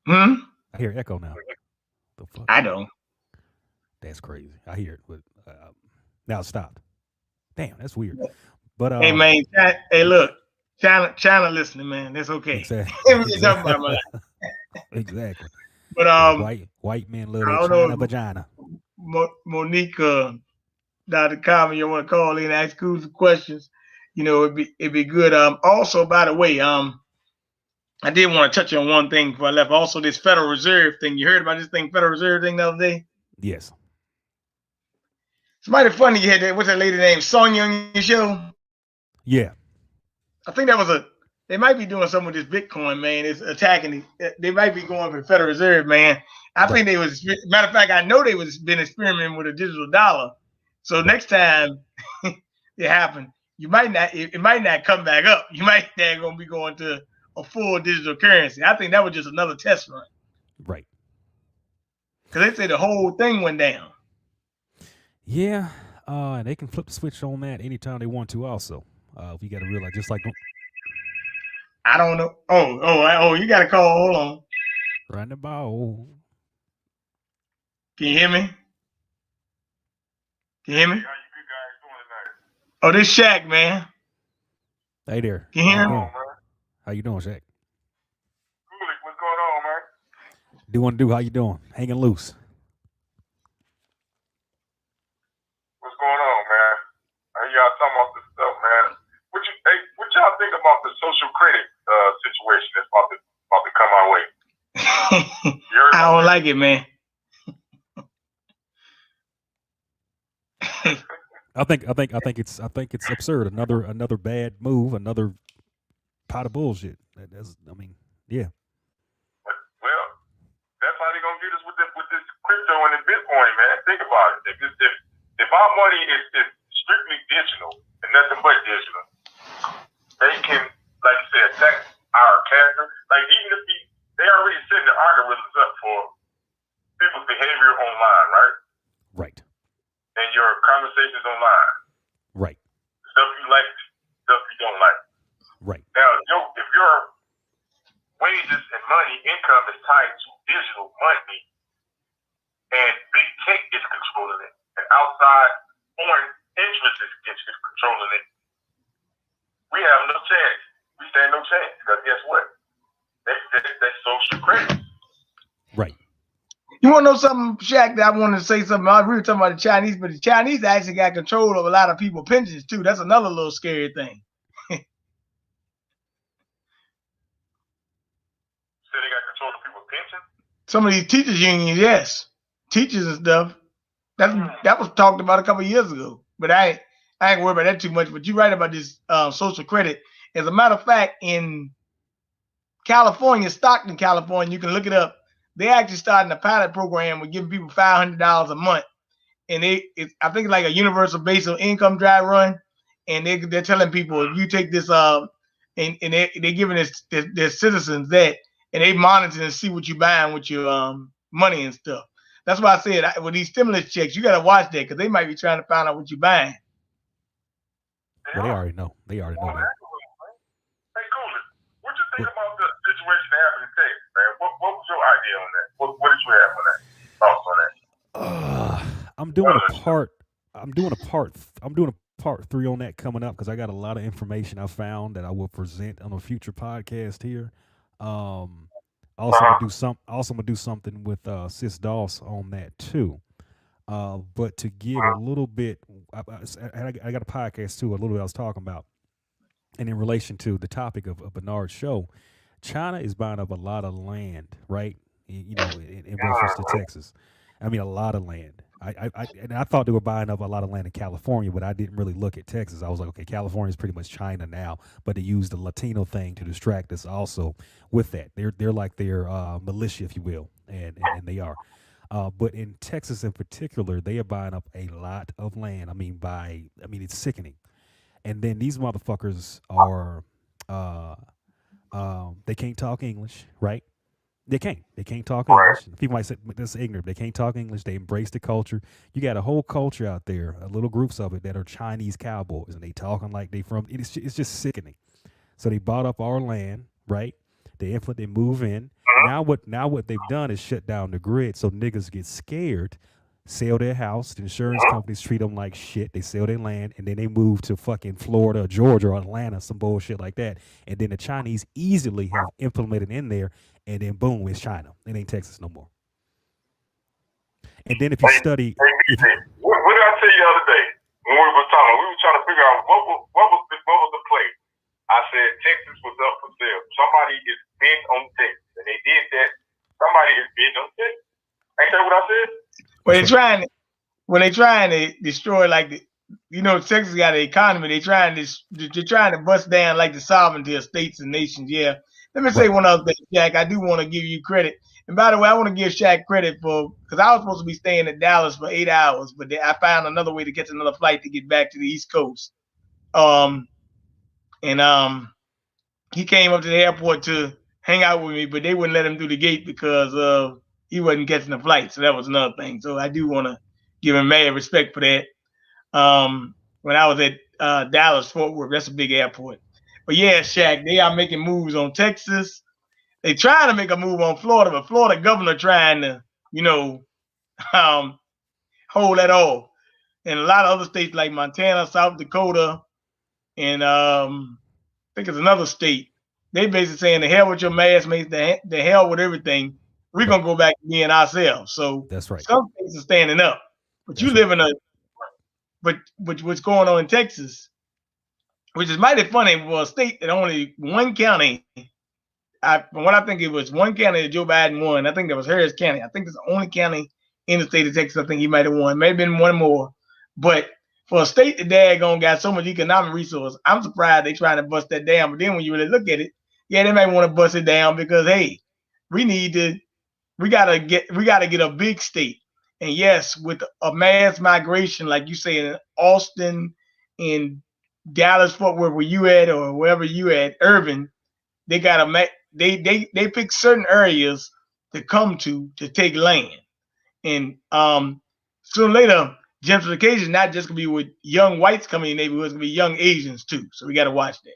hmm, I hear echo now. The fuck? I don't. That's crazy. I hear it, but now it stopped. Damn, that's weird. But Hey man, hey look, China listening, man. That's okay. exactly, We ain't talking exactly, about my life. exactly. But Yeah, white men love I that don't China know if vagina. Monique, Dr. Carmen, you want to call in and ask Cool some questions? You know, it'd be good. Also, by the way, I did want to touch on one thing before I left. Also, this Federal Reserve thing. You heard about this thing, Federal Reserve thing, the other day? Yes. It's mighty funny. You had that. What's that lady named Sonya on your show? Yeah. I think that was a. They might be doing something with this Bitcoin, man. It's attacking. They might be going for the Federal Reserve, man. I Right. think they was. Matter of fact, I know they was been experimenting with a digital dollar. So Right. next time it happen, you might not. It might not come back up. You might not gonna be going to a full digital currency. I think that was just another test run. Right. Because they say the whole thing went down. Yeah. And they can flip the switch on that anytime they want to. Also, we got to realize, just like I don't know. Oh, you got a call. Hold on. right the ball. Can you hear me? Can you hear me? Oh, this Shaq, man. Hey there. Can you hear How me? How you doing, Shaq? Coolicc, what's going on, man? Do how you doing? Hanging loose. What's going on, man? I hear y'all talking about this stuff, man. What y'all think about the social credit situation that's about to come our way? I don't like it, man. I think it's absurd. Another bad move. Another pot of bullshit. I mean, yeah. Well, that's how they're gonna get us with this crypto and the Bitcoin, man. Think about it. If our money is strictly digital and nothing but digital, they can, like you said, attack our character. Like even if they already setting the algorithms up for people's behavior online, right? Right. And your conversations online. Right. Stuff you like, stuff you don't like. Right. Now, if your wages and income is tied to digital money, and big tech is controlling it, and outside foreign interests is controlling it, we have no chance. We stand no chance because guess what? That's social credit. Right. You want to know something, Shaq, that I wanted to say something? I was really talking about the Chinese, but the Chinese actually got control of a lot of people's pensions, too. That's another little scary thing. So they got control of people's pensions? Some of these teachers' unions, yes. Teachers and stuff. That was talked about a couple of years ago. But I ain't worried about that too much. But you're right about this social credit. As a matter of fact, in California, Stockton, California, you can look it up. They actually starting a pilot program with giving people $500 a month, and I think it's like a universal basic income drive run, and they're telling people if you take this and they're giving their citizens that, and they monitor and see what you buying with your money and stuff. That's why I said with these stimulus checks, you got to watch that because they might be trying to find out what you're buying. Well, they already know. They already know that. Hey, Coolicc, what you think about the situation that happened in Texas, man? What was your idea on that? What did you have on that? Thoughts on that? I'm doing a part 3 on that coming up because I got a lot of information I found that I will present on a future podcast here. Also gonna do something with Sis Doss on that too. But to give a little bit, I got a podcast too. A little bit I was talking about, and in relation to the topic of Bernard's show, China is buying up a lot of land, right? In reference to Texas. I mean, a lot of land. I thought they were buying up a lot of land in California, but I didn't really look at Texas. I was like, okay, California is pretty much China now, but they use the Latino thing to distract us also with that. They're like their militia, if you will, and they are. But in Texas in particular, they are buying up a lot of land. I mean, it's sickening. And then these motherfuckers are, they can't talk English, right? They can't talk English. People might say this is ignorant. They can't talk English. They embrace the culture. You got a whole culture out there, little groups of it that are Chinese cowboys, and they talking like they from. It's just sickening. So they bought up our land, right? They move in. Now what they've done is shut down the grid, so niggas get scared. sell their house. The insurance companies treat them like shit. They sell their land, and then they move to fucking Florida, or Georgia, or Atlanta, some bullshit like that. And then the Chinese easily have implemented in there, and then boom, it's China. It ain't Texas no more. And then if you study, what did I tell you the other day when we were trying to figure out what was the play. I said Texas was up for sale. Somebody is bidding on Texas, and they did that. Somebody is bidding on Texas. Ain't that what I said? When they trying to destroy, like, Texas got an economy. They're trying to bust down like the sovereignty of states and nations. Yeah. Let me say one other thing, Shaq. I do want to give you credit. And by the way, I want to give Shaq credit because I was supposed to be staying in Dallas for 8 hours, but I found another way to catch another flight to get back to the East Coast. He came up to the airport to hang out with me, but they wouldn't let him through the gate because he wasn't catching the flight. So that was another thing. So I do want to give him mad respect for that. When I was at Dallas, Fort Worth, that's a big airport. But yeah, Shaq, they are making moves on Texas. They trying to make a move on Florida, but Florida governor trying to, hold that off. And a lot of other states like Montana, South Dakota, and I think it's another state. They basically saying the hell with your mask, mate, the hell with everything. We're gonna go back to being ourselves. So that's right. Some states are standing up, but that's you live in but what's going on in Texas, which is mighty funny for a state that only one county. From what I think, it was one county that Joe Biden won. I think that was Harris County. I think it's the only county in the state of Texas I think he might have won. Maybe been one more. But for a state that daggone got so much economic resource, I'm surprised they trying to bust that down. But then when you really look at it, yeah, they might want to bust it down because, hey, we gotta get a big state. And yes, with a mass migration, like you say, in Austin, in Dallas, Fort Worth, where you at, or wherever you at, Irving, they pick certain areas to come to take land. And sooner or later, gentrification is not just gonna be with young whites coming in neighborhoods, it's gonna be young Asians too. So we gotta watch that.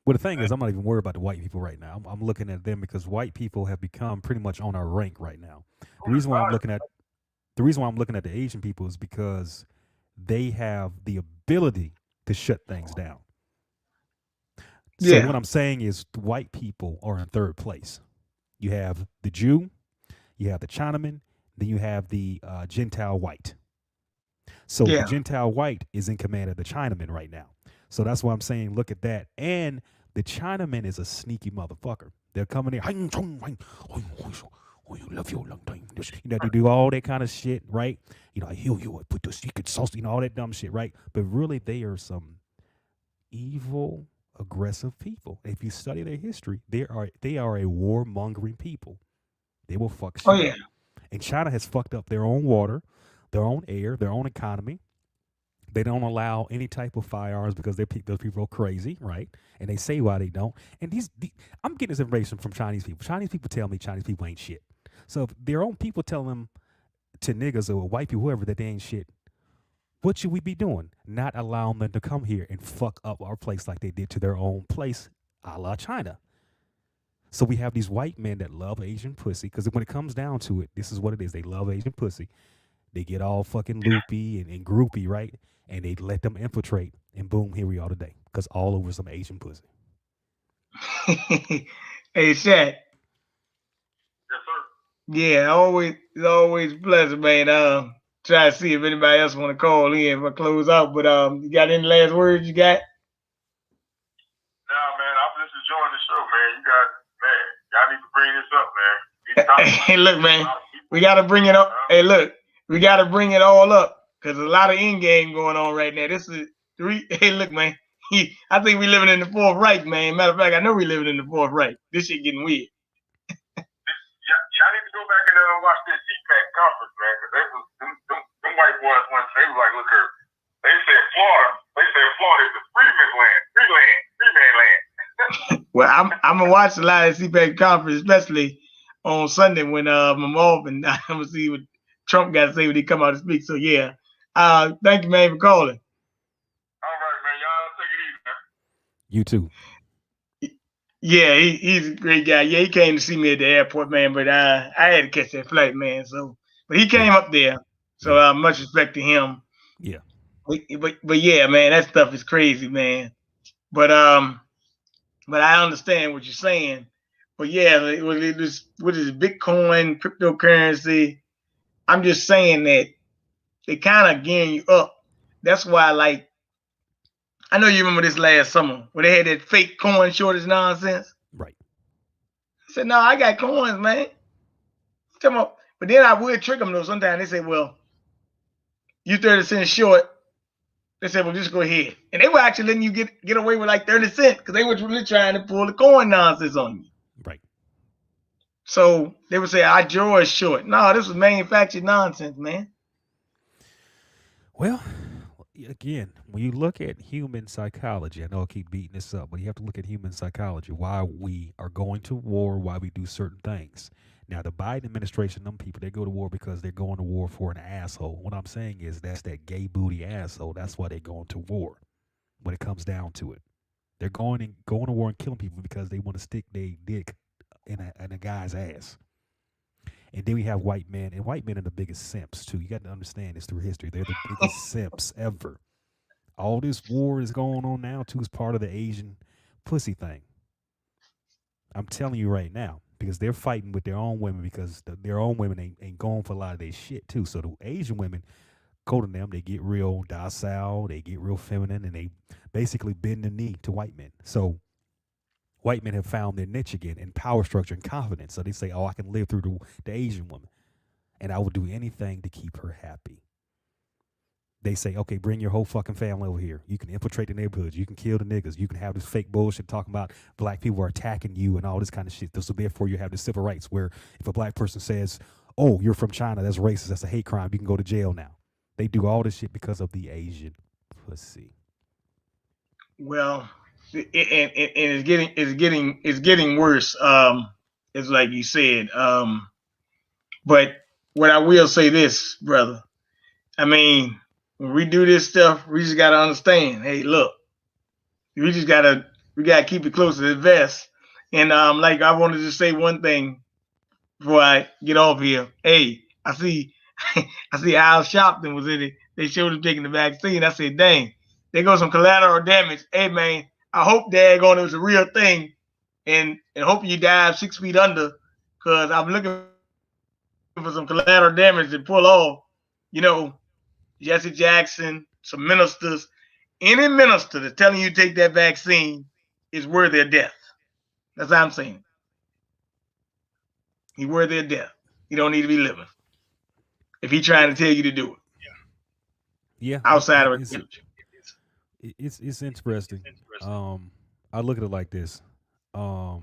Well, the thing is, I'm not even worried about the white people right now. I'm looking at them because white people have become pretty much on our rank right now. The reason why I'm looking at the Asian people is because they have the ability to shut things down. So what I'm saying is the white people are in third place. You have the Jew, you have the Chinaman, then you have the Gentile white. So the Gentile white is in command of the Chinaman right now. So that's why I'm saying look at that. And the Chinaman is a sneaky motherfucker. They're coming in. You love your long time. They do all that kind of shit, right? I heal you, I put the secret sauce, all that dumb shit, right? But really, they are some evil, aggressive people. If you study their history, they are a warmongering people. They will fuck shit up. And China has fucked up their own water, their own air, their own economy. They don't allow any type of firearms because those people are crazy, right? And they say why they don't. And I'm getting this information from Chinese people. Chinese people tell me Chinese people ain't shit. So if their own people tell them to niggas or white people, whoever, that they ain't shit, what should we be doing? Not allowing them to come here and fuck up our place like they did to their own place, a la China. So we have these white men that love Asian pussy because when it comes down to it, this is what it is. They love Asian pussy. They get all fucking loopy and groupy, right? And they let them infiltrate, and boom, here we are today. Because all over some Asian pussy. Hey, Shaq. Yes, sir. Yeah, it's always a pleasure, man. Try to see if anybody else want to call in if I close out. But you got any last words you got? Nah, man, I'm just enjoying the show, man. Y'all need to bring this up, man. Hey, look, man, we got to bring it up. Hey, look, we got to bring it all up because there's a lot of in-game going on right now. This is Hey, look, man, I think we living in the Fourth Reich, man. Matter of fact, I know we living in the Fourth Reich. This shit getting weird. Y'all need to go back and watch this CPAC conference, man, because them white boys once they was like, look here, they said Florida is the free man land. Well, I'm gonna watch a lot of CPAC conference, especially on Sunday when I'm off, and I'm gonna see what Trump got to say when he come out to speak. So yeah, thank you, man, for calling. All right, man. Y'all take it easy, man. You too. Yeah, he's a great guy. Yeah, he came to see me at the airport, man. But I had to catch that flight, man. So, but he Yeah, came up there. So yeah, much respect to him. yeah. But yeah, man, that stuff is crazy, man. But um, but I understand what you're saying. But yeah, what is Bitcoin, cryptocurrency? I'm just saying that they kind of gearing you up. That's why, like, I know you remember this last summer where they had that fake coin shortage nonsense. Right. I said, no, I got coins, man. Come on. But then I would trick them though. Sometimes they say, well, you 30 cents short. They said, well, just go ahead. And they were actually letting you get away with like 30 cents because they were really trying to pull the coin nonsense on you. Right. So they would say, our jaw is short. No, this was manufactured nonsense, man. Well, again, when you look at human psychology, I know I keep beating this up, but you have to look at human psychology, why we are going to war, why we do certain things. Now, the Biden administration, them people, they go to war because they're going to war for an asshole. What I'm saying is that's that gay booty asshole. That's why they're going to war when it comes down to it. They're going to war and killing people because they want to stick their dick in a guy's ass. And then we have white men, and white men are the biggest simps too. You got to understand this through history. They're the biggest simps ever. All this war is going on now too is part of the Asian pussy thing. I'm telling you right now because they're fighting with their own women because their own women ain't going for a lot of their shit too. So the Asian women go to them, they get real docile, they get real feminine, and they basically bend the knee to white men. So white men have found their niche again in power structure and confidence. So they say, oh, I can live through the Asian woman and I will do anything to keep her happy. They say, okay, bring your whole fucking family over here. You can infiltrate the neighborhoods. You can kill the niggas. You can have this fake bullshit talking about black people are attacking you and all this kind of shit. So therefore you have the civil rights where if a black person says, oh, you're from China, that's racist, that's a hate crime, you can go to jail now. They do all this shit because of the Asian pussy. Well, and it's getting worse. It's like you said. But what I will say this, brother. I mean, when we do this stuff, we just gotta understand. Hey, look, we gotta keep it close to the vest. And like I wanted to say one thing before I get off here. Hey, I see Al Sharpton was in it. They showed him taking the vaccine. I said, dang, there goes some collateral damage. Hey man, I hope daggone it was a real thing, and hope you dive 6 feet under, because I'm looking for some collateral damage to pull off. You know, Jesse Jackson, some ministers, any minister that's telling you to take that vaccine is worthy of death. That's what I'm saying. He's worthy of death. He don't need to be living if he's trying to tell you to do it. Yeah, Outside of it. It's interesting. I look at it like this. Al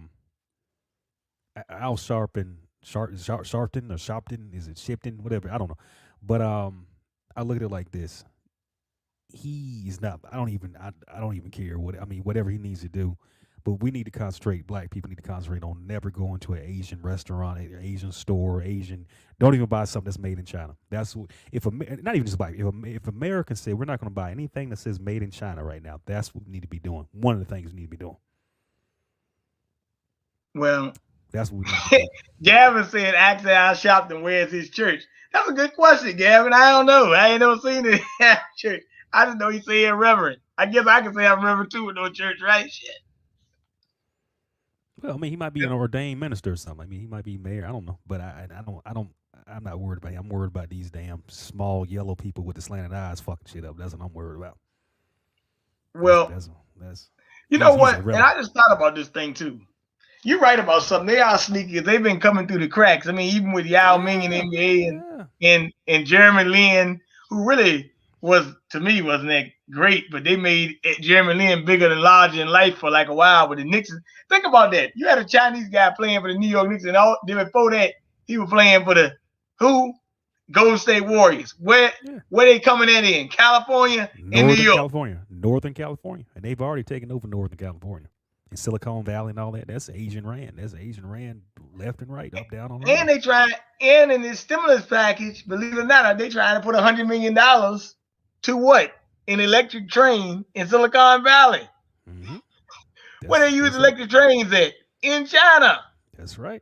Sharpton or Sharpton, is it Shipton, whatever, I don't know. But I look at it like this. He is not. I don't even care what. I mean, whatever he needs to do. But we need to concentrate. Black people need to concentrate on never going to an Asian restaurant, an Asian store, Asian. Don't even buy something that's made in China. That's what, if not even just black. If Americans say we're not going to buy anything that says made in China right now, that's what we need to be doing. One of the things we need to be doing. Well, that's what we need to do. Gavin said, "Ask Al Sharpton where's his church." That's a good question, Gavin. I don't know. I ain't never seen it at church. I just know he said reverend. I guess I can say I'm reverend too with no church, right? Shit. Well, I mean, he might be an ordained minister or something. I mean, he might be mayor. I don't know, but I'm not worried about him. I'm worried about these damn small yellow people with the slanted eyes fucking shit up. That's what I'm worried about. Well, that's you know what? And I just thought about this thing too. You're right about something. They are sneaky. They've been coming through the cracks. I mean, even with Yao Ming and NBA and Jeremy Lin, who really was, to me, wasn't that great, but they made Jeremy Lin bigger than larger in life for like a while with the Knicks. Think about that. You had a Chinese guy playing for the New York Knicks, and before that, he was playing for the Golden State Warriors. Where they coming in? California and New York. Northern California. And they've already taken over Northern California. In Silicon Valley and all that, that's Asian Rand. That's Asian Rand left and right, up, down, on. And they try, and in this stimulus package, believe it or not, they trying to put $100 million to what? An electric train in Silicon Valley. Mm-hmm. Where they use electric trains at? In China. That's right.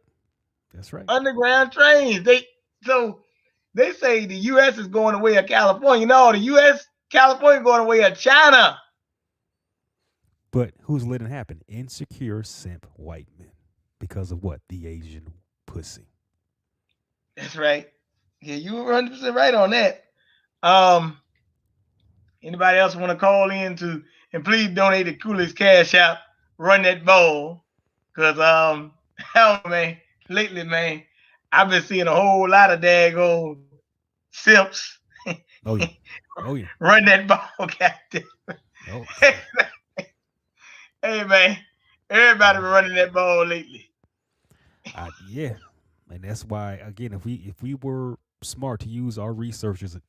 That's right. Underground trains. They say the U.S. is going the way of California. No, the U.S. California going the way of China. But who's letting it happen? Insecure simp white men. Because of what? The Asian pussy. That's right. Yeah, you were 100% right on that. Anybody else want to call in to, and please donate to Coolicc Cash App, run that ball. Because, hell, man, lately, man, I've been seeing a whole lot of daggone simps. Oh, yeah. Oh, yeah. Run that ball, goddamn. Oh. Hey, man, everybody been running that ball lately. Yeah. And that's why, again, if we were smart to use our resources and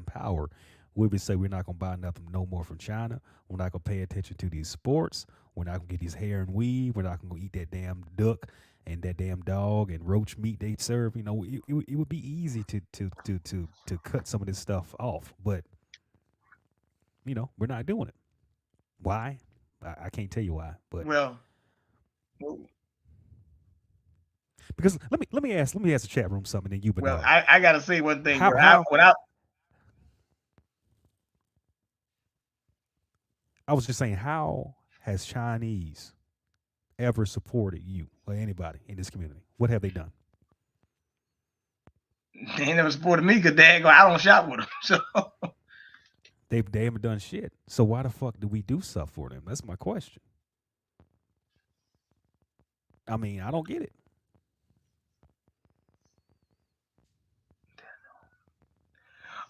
power, we would say we're not going to buy nothing no more from China. We're not going to pay attention to these sports. We're not going to get these hair and weave. We're not going to eat that damn duck and that damn dog and roach meat they serve. You know, it would be easy to cut some of this stuff off, but you know, we're not doing it. Why? I can't tell you why. But well, because let me ask the chat room something. And you, well, I gotta say one thing. I was just saying, how has Chinese ever supported you or anybody in this community? What have they done? They never supported me because I don't shop with them. So they haven't done shit. So why the fuck do we do stuff for them? That's my question. I mean, I don't get it.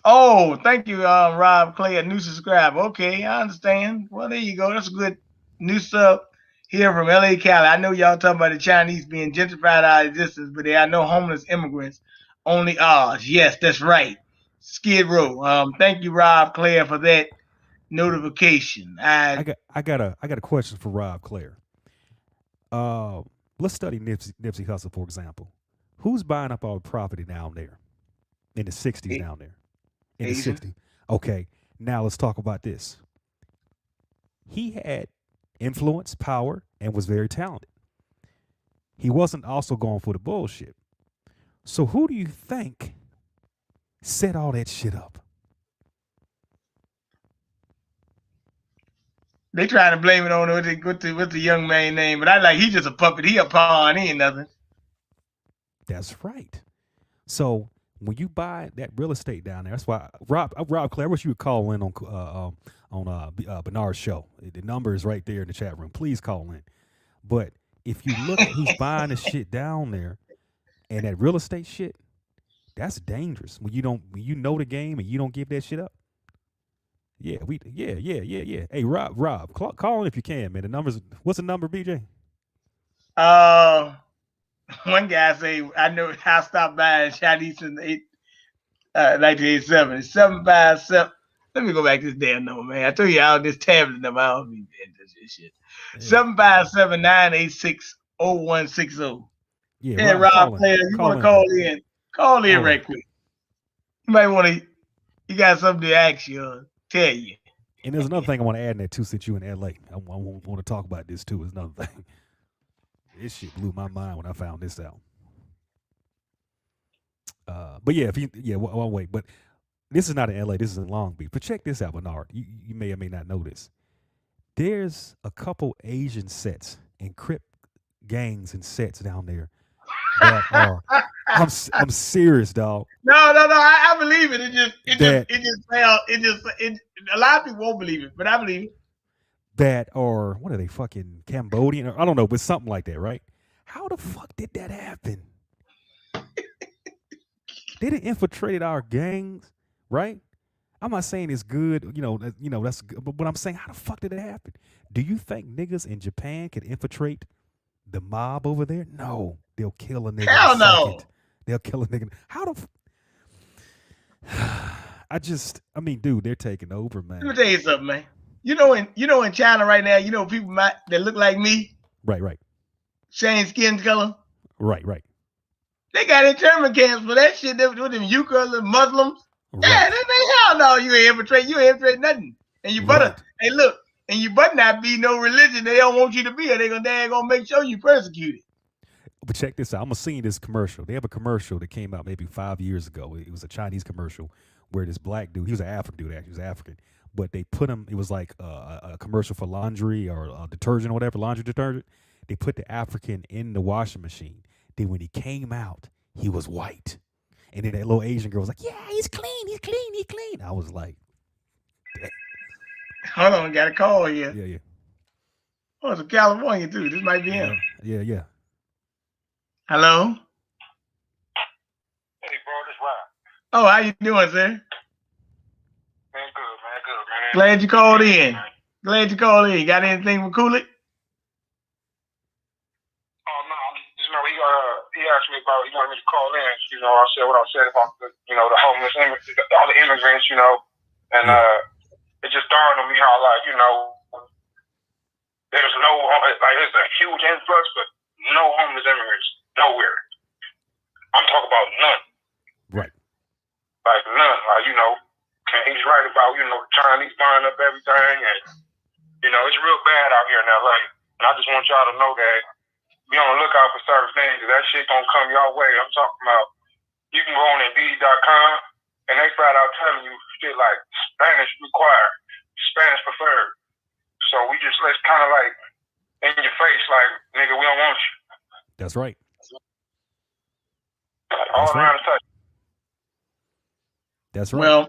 Oh, thank you, Rob Clay, a new subscriber. Okay, I understand. Well, there you go. That's a good new sub here from LA, Cali. I know y'all talking about the Chinese being gentrified out of existence, but there are no homeless immigrants, only ours. Yes, that's right. Skid Row. Thank you, Rob Claire, for that notification. I got a question for Rob Claire. Let's study Nipsey Hussle, for example. Who's buying up all the property down there in the 60s down there? In Asian. the 60s. Okay, now let's talk about this. He had influence, power, and was very talented. He wasn't also going for the bullshit. So who do you think set all that shit up? They trying to blame it on what's the young man name, but he's just a puppet. He a pawn. He ain't nothing. That's right. So when you buy that real estate down there, that's why Rob Claire, I wish you would call in on Bernard's show. The number is right there in the chat room. Please call in. But if you look at who's buying the shit down there, and that real estate shit, that's dangerous. When you know the game and you don't give that shit up. Yeah. Hey, Rob, call in if you can, man. The numbers. What's the number, BJ? One guy say, I know I stopped buying Chinese in 1987. It's 757. Let me go back to this damn number, man. I told you I this tablet number. I don't need this shit. 757-986-0160. Yeah, Rob Player, you want to call in? Call in right quick. You might want to. You got something to ask you, tell you. And there's another thing I want to add in there too, since you in LA. I want to talk about this too. Is another thing. This shit blew my mind when I found this out. But yeah, one way. But this is not in LA. This is in Long Beach. But check this out, Bernard. You may or may not know this. There's a couple Asian sets and Crip gangs and sets down there that are. I'm serious, dog. No. I believe it. A lot of people won't believe it, but I believe it. That are, what are they, fucking Cambodian? Or, I don't know, but something like that, right? How the fuck did that happen? They done infiltrated our gangs, right? I'm not saying it's good, that's good, but I'm saying, how the fuck did it happen? Do you think niggas in Japan can infiltrate the mob over there? No, they'll kill a nigga. Hell no. They'll kill a nigga. I mean, dude, they're taking over, man. Let me tell you something, man. You know, in China right now, people that look like me. Right. Same skin color. Right. They got internment camps for that shit. With them Uyghurs and Muslims. Right. Yeah, hell no, you ain't infiltrate. You ain't infiltrate nothing. And you better. Right. Hey, look, and you better not be no religion they don't want you to be, or they're gonna make sure you persecuted. But check this out. I'm gonna see this commercial. They have a commercial that came out maybe 5 years ago. It was a Chinese commercial where this black dude, he was an African dude actually, he was African, but they put him. It was like a commercial for laundry or detergent or whatever, laundry detergent. They put the African in the washing machine. Then when he came out, he was white. And then that little Asian girl was like, "Yeah, he's clean, he's clean, he's clean." I was like, Hold on, got a call here. yeah. Oh, it's California too. This might be him. Yeah. Hello. Hey, bro, this Ryan. Oh, how you doing, sir? Man, good, man. Glad you called in. Got anything with Coolicc? Oh, no, he asked me about, he wanted me to call in. I said what I said about the homeless, all the immigrants, and it just dawned on me how, there's no, there's a huge influx, but no homeless immigrants, nowhere. I'm talking about none. Right. Like none. And he's right about, the Chinese buying up everything, and, it's real bad out here in LA. And I just want y'all to know that be on the lookout for certain things, because that shit gonna come your way. I'm talking about, you can go on Indeed.com, and they flat out telling you shit like Spanish required, Spanish preferred. So let's kind of like in your face, like, nigga, we don't want you. That's right. All around the touch. That's right. Well,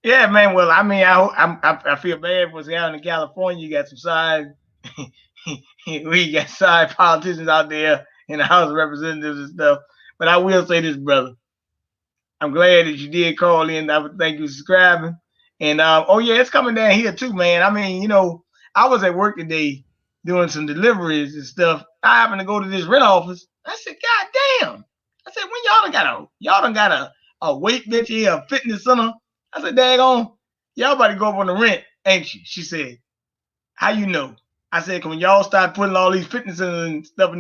yeah, man. Well, I mean, I feel bad for out in California. You got some side, we got side politicians out there in the House of Representatives and stuff. But I will say this, brother. I'm glad that you did call in. I would thank you for subscribing. And oh yeah, it's coming down here too, man. I mean, I was at work today doing some deliveries and stuff. I happened to go to this rent office. I said, God damn. I said, when y'all done got a weight bench here, a fitness center. I said, daggone, y'all about to go up on the rent, ain't you? She said, how you know? I said, when y'all start putting all these fitness centers and stuff in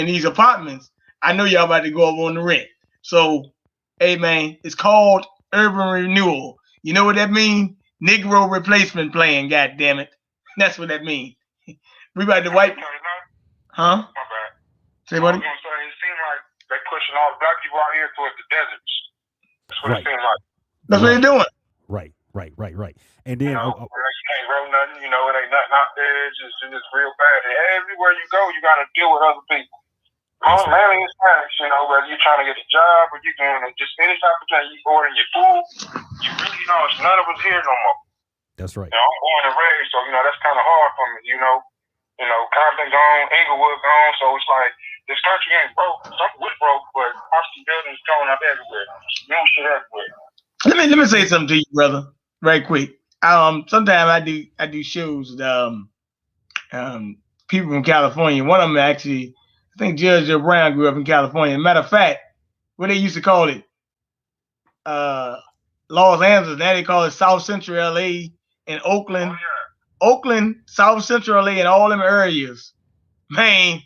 these apartments, I know y'all about to go up on the rent. So, hey man, it's called urban renewal. You know what that means? Negro replacement plan, God damn it. That's what that means. We about to wipe. Huh? My bad. Say what? I was gonna say, it seems like they're pushing all the black people out here towards the deserts. That's what it seems like. That's what they're doing. Right. And then you can't grow nothing, it ain't nothing out there. It's just real bad. And everywhere you go, you gotta deal with other people. Mainly in Spanish, whether you're trying to get a job or you're doing just any type of thing, you ordering your food, you really it's none of us here no more. That's right. I'm born and raised, so that's kind of hard for me, Compton gone, Inglewood gone, so it's like this country ain't broke. We're broke, but obviously buildings going up everywhere. New shit everywhere. Let me say something to you, brother, right quick. Sometimes I do shows with people from California. One of them actually, I think Judge Joe Brown grew up in California. Matter of fact, what they used to call it, Los Angeles, now they call it South Central LA and Oakland. Oh, yeah. Oakland, South Central LA, and all them areas. Man,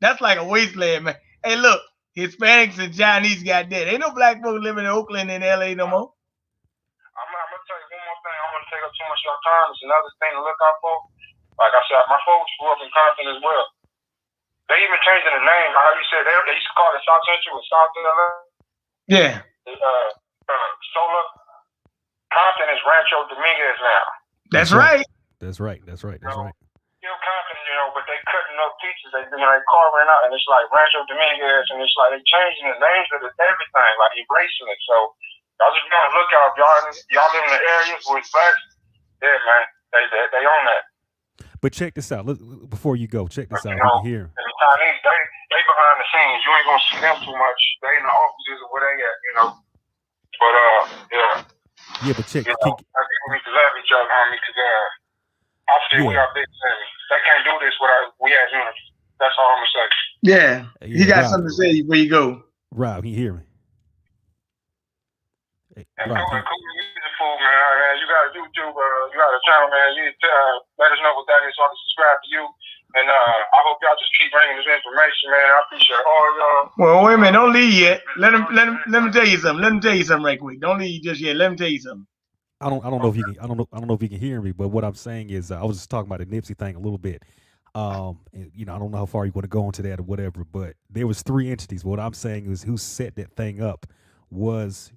that's like a wasteland, man. Hey, look, Hispanics and Chinese got dead. Ain't no black folks living in Oakland and LA no more. I'm going to tell you one more thing. I don't want to take up too much of your time. It's another thing to look out for. Like I said, my folks grew up in Compton as well. They even changing the name. How you said, they used to call it South Central or South LA. Yeah. Solar. Compton is Rancho Dominguez now. That's right. That's right. Still Compton, but they cutting up pieces. They carving out, and it's like Rancho Dominguez, and it's like they changing the names of everything, like erasing it. So y'all just gotta look out. Y'all live in the areas where it's blacks. Yeah, man, they own that. But check this out. Before you go, check this out here. And the Chinese, they behind the scenes. You ain't gonna see them too much. They in the offices or where they at, But yeah. Yeah, but check. I think we need to love each other, homie, because obviously we are big enemies. They can't do this without we as unity. That's all I'm gonna say. Yeah. You got something to say before you go. Rob, can you hear me? And Rob, fool, man. You got a YouTube, you got a channel, man. You need to let us know what that is so I can subscribe to you. And I hope y'all just keep bringing this information, man. I appreciate all y'all. Well, wait a minute. Don't leave yet. Let me tell you something. Let me tell you something right quick. Don't leave just yet. Let me tell you something. I don't know if you can I don't know if you can hear me, but what I'm saying is I was just talking about the Nipsey thing a little bit. And, you know, I don't know how far you want to go into that or whatever, but there was three entities. What I'm saying is who set that thing up was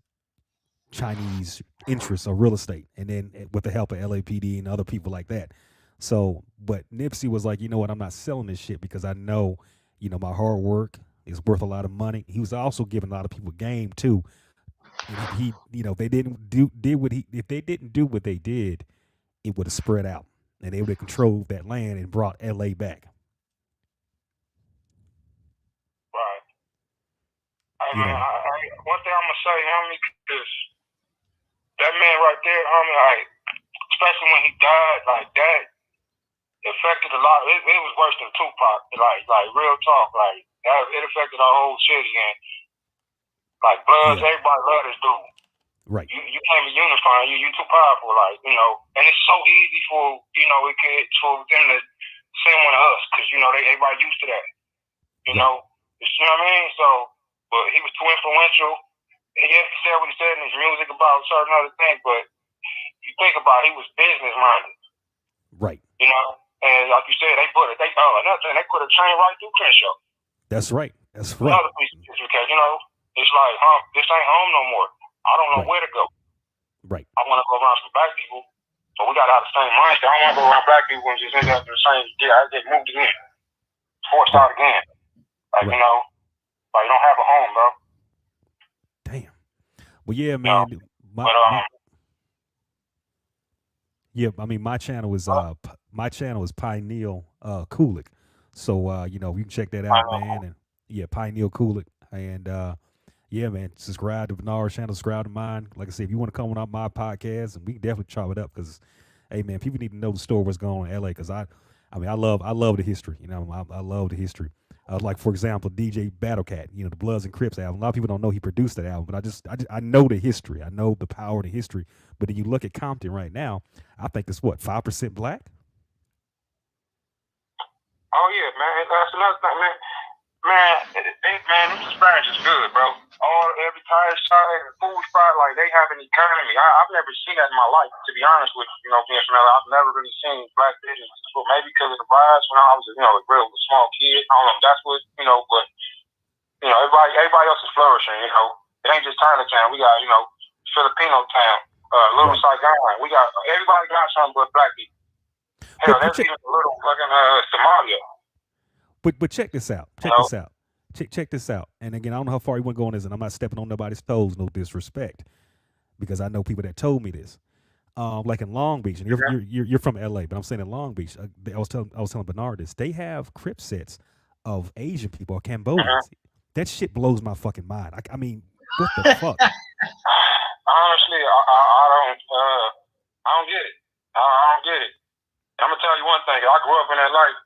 Chinese interests or real estate, and then with the help of LAPD and other people like that. So, but Nipsey was like, you know what, I'm not selling this shit because I know, you know, my hard work is worth a lot of money. He was also giving a lot of people game too, and if he, you know, if they didn't do did what he, if they didn't do what they did, it would have spread out, and they would have controlled that land and brought LA back. Right. Hey You man, know, one thing I'm gonna say, homie, is that man right there, homie, like, especially when he died, like that affected a lot. It was worse than Tupac. Like real talk. Like that, it affected our whole city, and like Bloods, yeah, everybody loved this dude. right, You can't be unifying. You too powerful. Like, you know, and it's so easy for, you know, it could for them to send one of us because, you know, everybody used to that. You right, know, you know what I mean. So, but he was too influential. Yes, he said what he said in his music about certain other things, but you think about it, he was business minded. right. You know, and like you said, another thing, they put a train right through Crenshaw. That's right. That's right. Another piece of history, because, you know, it's like, this ain't home no more. I don't know Right. where to go. Right. I want to go around some black people, but we got to have the same mindset. I don't want to go around black people and just end up in the same. Yeah, I get moved again, forced out again. Like, you know, like you don't have a home, bro. Damn. Well, yeah, man. You know, Yeah, I mean, my channel is Pineal Coolicc. So you know, you can check that out, man. And yeah, Pineal Coolicc. And yeah, man, subscribe to Bernard's channel, subscribe to mine. Like I said, if you want to come on my podcast, and we can definitely chop it up because, hey, man, people need to know the story what's going on in LA. Because I mean, I love the history. You know, I love the history. Like for example, DJ Battlecat. You know, the Bloods and Crips album. A lot of people don't know he produced that album, but I know the history. I know the power of the history. But then you look at Compton right now. I think it's what 5% black. Oh yeah, man. That's another thing, man. Man, this experience is good, bro. Every tire shop, every food spot, like they have an economy. I've never seen that in my life, to be honest with you. You know, being from LA, I've never really seen black businesses. Well, maybe because of the rise when I was, you know, a real small kid. I don't know if that's what, you know, but you know, everybody else is flourishing. You know, it ain't just Chinatown. We got, you know, Filipino town, Little Saigon. We got everybody got something but black people. Hell, there's even a little fucking Somalia. But check this out. Check this out. And again, I don't know how far you want to go on this, and I'm not stepping on nobody's toes, no disrespect, because I know people that told me this. Like in Long Beach, and you're from LA, but I'm saying in Long Beach, I was telling Bernard this. They have crip sets of Asian people or Cambodians. That shit blows my fucking mind. I mean, what the fuck? Honestly, I don't get it. I don't get it. I'm gonna tell you one thing. I grew up in that life.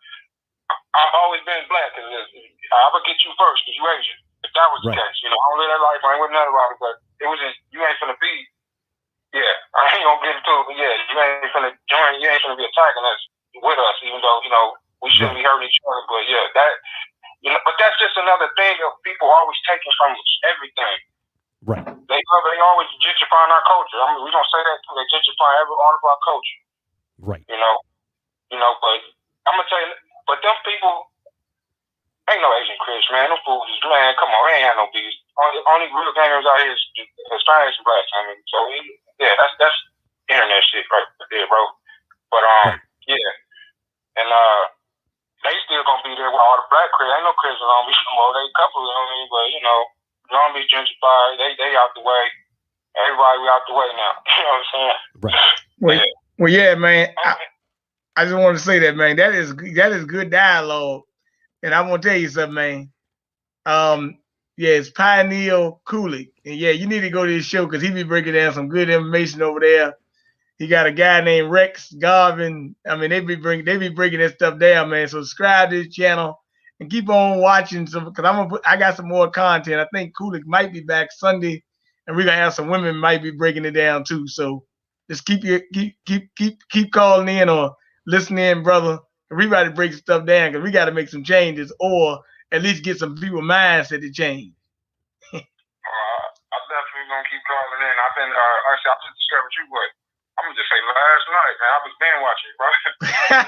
I've always been black because I would get you first because you Asian. If that was the case, you know, I don't live that life. I ain't with none of it, but it was just you ain't finna be. Yeah, I ain't gonna get into it, but yeah, you ain't finna join. You ain't finna be attacking us with us, even though you know we shouldn't be hurting each other. But yeah, that you know, but that's just another thing of people always taking from us everything. Right. They always gentrifying our culture. I mean, we don't say that too. They gentrify every part of our culture. Right. You know, but I'm gonna tell you. But them people ain't no Asian Chris, man. Them fools, man, come on, they ain't had no beef. Only real gangers out here is Hispanics and blacks. I mean, so yeah, that's internet shit right there, bro. But yeah, and they still gonna be there with all the black Chris. Ain't no Chris in Long Beach no more. They a couple, you know what I mean? But you know, Long Beach gentrified. They out the way. Everybody we out the way now. You know what I'm saying? Right. Well, yeah, man. I just want to say that, man. That is good dialogue, and I want to tell you something, man. Yeah, it's Pineal Coolicc, and yeah, you need to go to his show because he be breaking down some good information over there. He got a guy named Rex Garvin. I mean, they be breaking that stuff down, man. So subscribe to his channel and keep on watching some because I got some more content. I think Coolicc might be back Sunday, and we're gonna have some women might be breaking it down too. So just keep calling in or listen in, brother. We got to break stuff down because we got to make some changes or at least get some people mindset to change. I'm definitely gonna keep calling in. I've been actually I just discovered you, but I'm gonna just say last night, man. I was binge watching, bro. I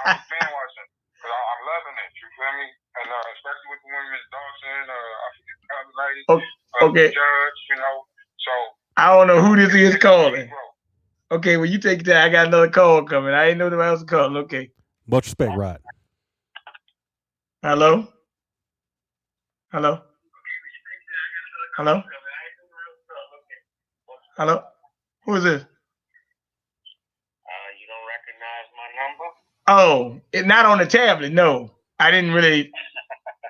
was binge watching because I'm loving it. You feel me? And especially with the women, Miss Dawson, I forget the other lady, okay. Judge, you know. So I don't know who this is calling. Okay, well you take that. I got another call coming. I didn't know nobody else was calling. Okay. Much respect, Rod. Hello. Hello. Hello. Hello. Who is this? You don't recognize my number? Oh, it's not on the tablet. No, I didn't really.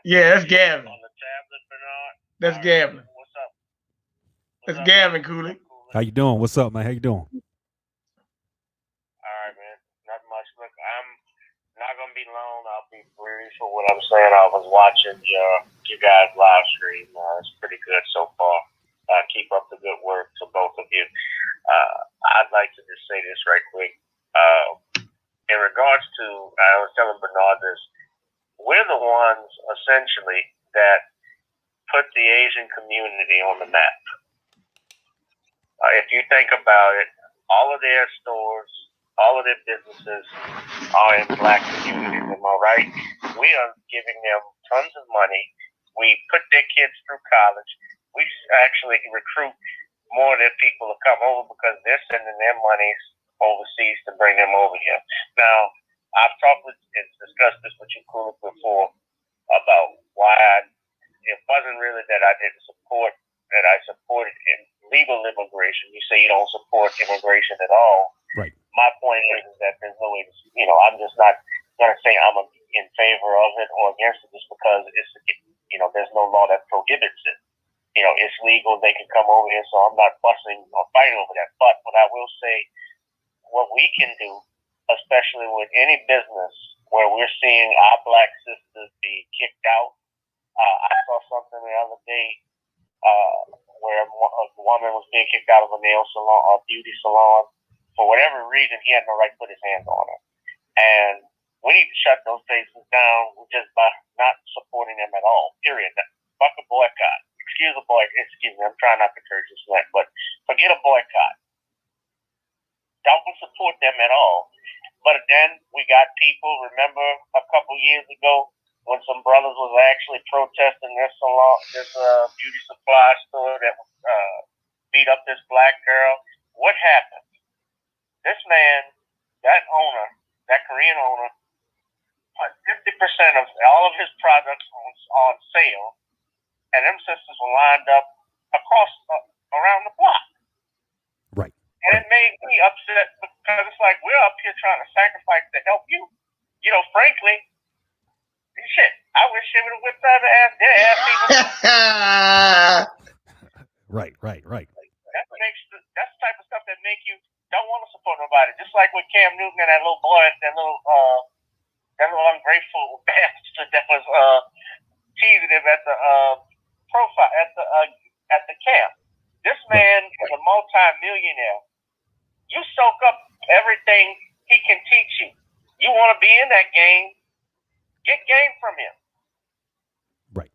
Yeah, that's Gavin. On the tablet, Bernard? That's Gavin. What's up? That's Gavin Coolicc. How you doing? What's up, man? How you doing? All right, man. Not much. Look, I'm not gonna be long. I'll be brief for what I'm saying. I was watching you guys live stream. It's pretty good so far. Keep up the good work to both of you. I'd like to just say this right quick. In regards to, I was telling Bernard this, we're the ones essentially that put the Asian community on the map. If you think about it, all of their stores, all of their businesses are in black communities, am I right? We are giving them tons of money. We put their kids through college. We actually recruit more of their people to come over because they're sending their monies overseas to bring them over here. Now, I've talked with and discussed this with you, Coolicc, before about why it wasn't really that I didn't support, that I supported legal immigration. You say you don't support immigration at all. Right. My point is that there's no way to, I'm just not going to say I'm in favor of it or against it just because it's, there's no law that prohibits it. It's legal. They can come over here, so I'm not fussing or fighting over that. But what I will say, what we can do, especially with any business where we're seeing our black sisters be kicked out. I saw something the other day where a woman was being kicked out of a nail salon or beauty salon. For whatever reason, he had no right to put his hands on her. And we need to shut those places down just by not supporting them at all, period. Fuck a boycott. Excuse me, I'm trying not to curse this slang, but forget a boycott. Don't support them at all. But then we got people, remember a couple years ago when some brothers was actually protesting this salon, this beauty supply store that beat up this black girl. What happened? This man, that owner, that Korean owner, put 50% of all of his products on sale, and them sisters were lined up across around the block. Right. And it made me upset because it's like we're up here trying to sacrifice to help you. Frankly, shit, I wish they would have whipped out their ass even. Right. That's the type of stuff that make you don't want to support nobody. Just like with Cam Newton and that little boy, that little ungrateful bastard that was teasing him at the profile at the camp. This man is a multi-millionaire. You soak up everything he can teach you. You want to be in that game, get game from him. Right.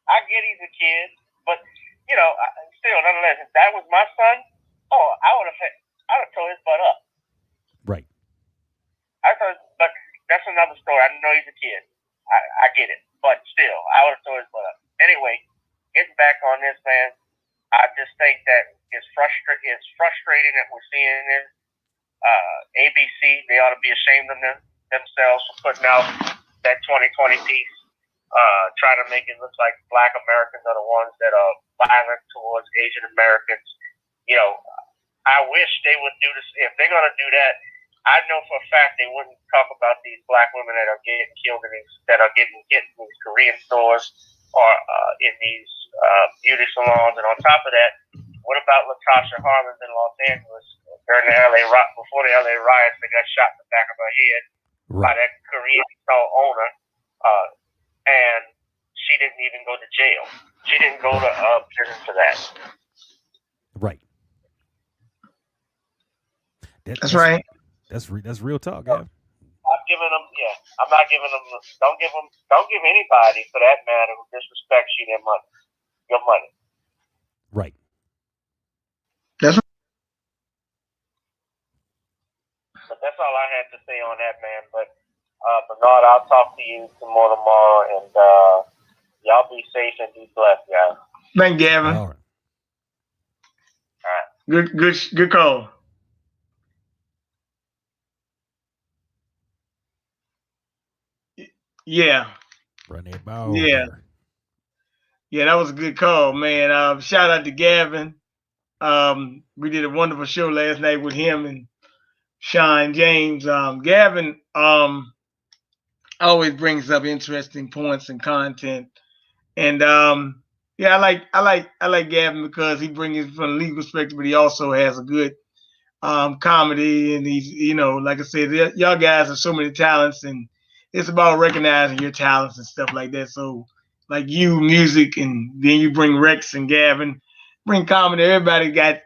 I get he's a kid, but still, nonetheless, if that was my son, I would have tore his butt up. Right. But that's another story. I know he's a kid. I get it, but still, I would have tore his butt up. Anyway, getting back on this, man, I just think that it's frustrating that we're seeing this. ABC, they ought to be ashamed of themselves for putting out that 2020 piece, trying to make it look like Black Americans are the ones that are violent towards Asian Americans. I wish they would do this. If they're going to do that, I know for a fact they wouldn't talk about these black women that are getting killed that are getting hit in these Korean stores or in these beauty salons. And on top of that, what about Latasha Harmon in Los Angeles during the before the LA riots? They got shot in the back of her head by that Korean store owner, and she didn't even go to jail. She didn't go to prison for that. Right. That's right. That's real talk, yeah. I'm giving them, I'm not giving them. Don't give anybody, for that matter, who disrespects you your money. Right. That's but that's all I had to say on that, man. But Bernard, I'll talk to you some more tomorrow, and y'all be safe and be blessed, guys. Thank you, Gavin. All right. All right. Good call. Yeah, Run that ball yeah, there. yeah. That was a good call, man. Shout out to Gavin. We did a wonderful show last night with him and Sean James. Gavin always brings up interesting points and content, and yeah, I like Gavin because he brings it from a legal perspective, but he also has a good comedy, and he's like I said, y'all guys have so many talents, and it's about recognizing your talents and stuff like that. So like you, music, and then you bring Rex and Gavin, bring comedy. Everybody got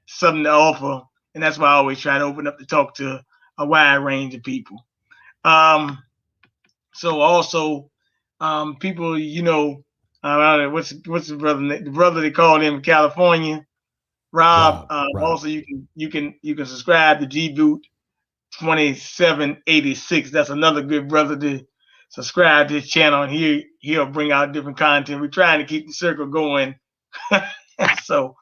something to offer, and that's why I always try to open up to talk to a wide range of people. Um, so also, people, what's the brother? The brother they called him in California, Rob. Rob. Also, you can subscribe to G Boot 2786. That's another good brother to subscribe to his channel, and he'll bring out different content. We're trying to keep the circle going. So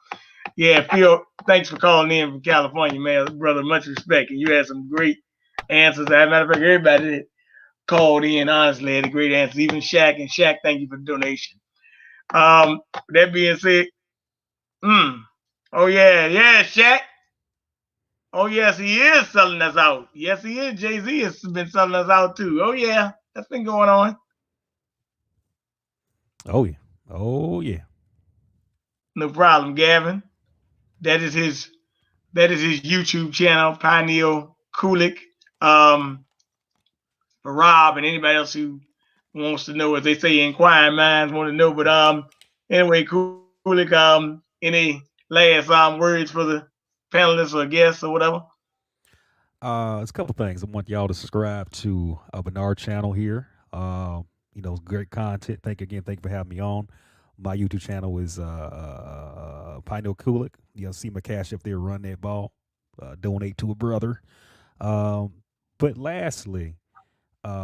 yeah, Phil, thanks for calling in from California, man, brother. Much respect, and you had some great answers. As a matter of fact, everybody that called in honestly had a great answer. Even Shaq, and Shaq, thank you for the donation. That being said, oh yeah, Shaq. Oh yes, he is selling us out. Yes, he is. Jay-Z has been selling us out too. Oh yeah, that's been going on. Oh yeah. Oh yeah. No problem, Gavin. That is his YouTube channel, Pioneer Coolicc. For Rob and anybody else who wants to know, as they say, inquiring minds want to know. But anyway, Coolicc, any last words for the panelists or guests or whatever? It's a couple things. I want y'all to subscribe to Bernard channel here. Great content. Thank you for having me on. My YouTube channel is Pino Coolicc. You'll see my cash up there. Run that ball. Donate to a brother. Um, but lastly,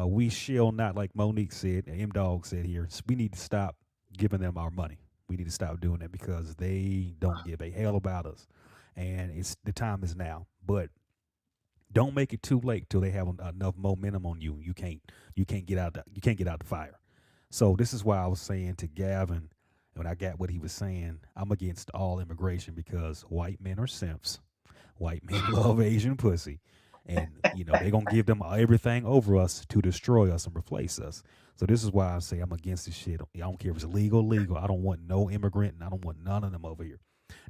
we shall not, like Monique said, and M Dog said here. We need to stop giving them our money. We need to stop doing that because they don't give a hell about us, and it's the time is now. But don't make it too late till they have enough momentum on you. You can't get out the fire. So this is why I was saying to Gavin when I got what he was saying. I'm against all immigration because white men are simps. White men love Asian pussy, and they're gonna give them everything over us to destroy us and replace us. So this is why I say I'm against this shit. I don't care if it's legal. I don't want no immigrant, and I don't want none of them over here.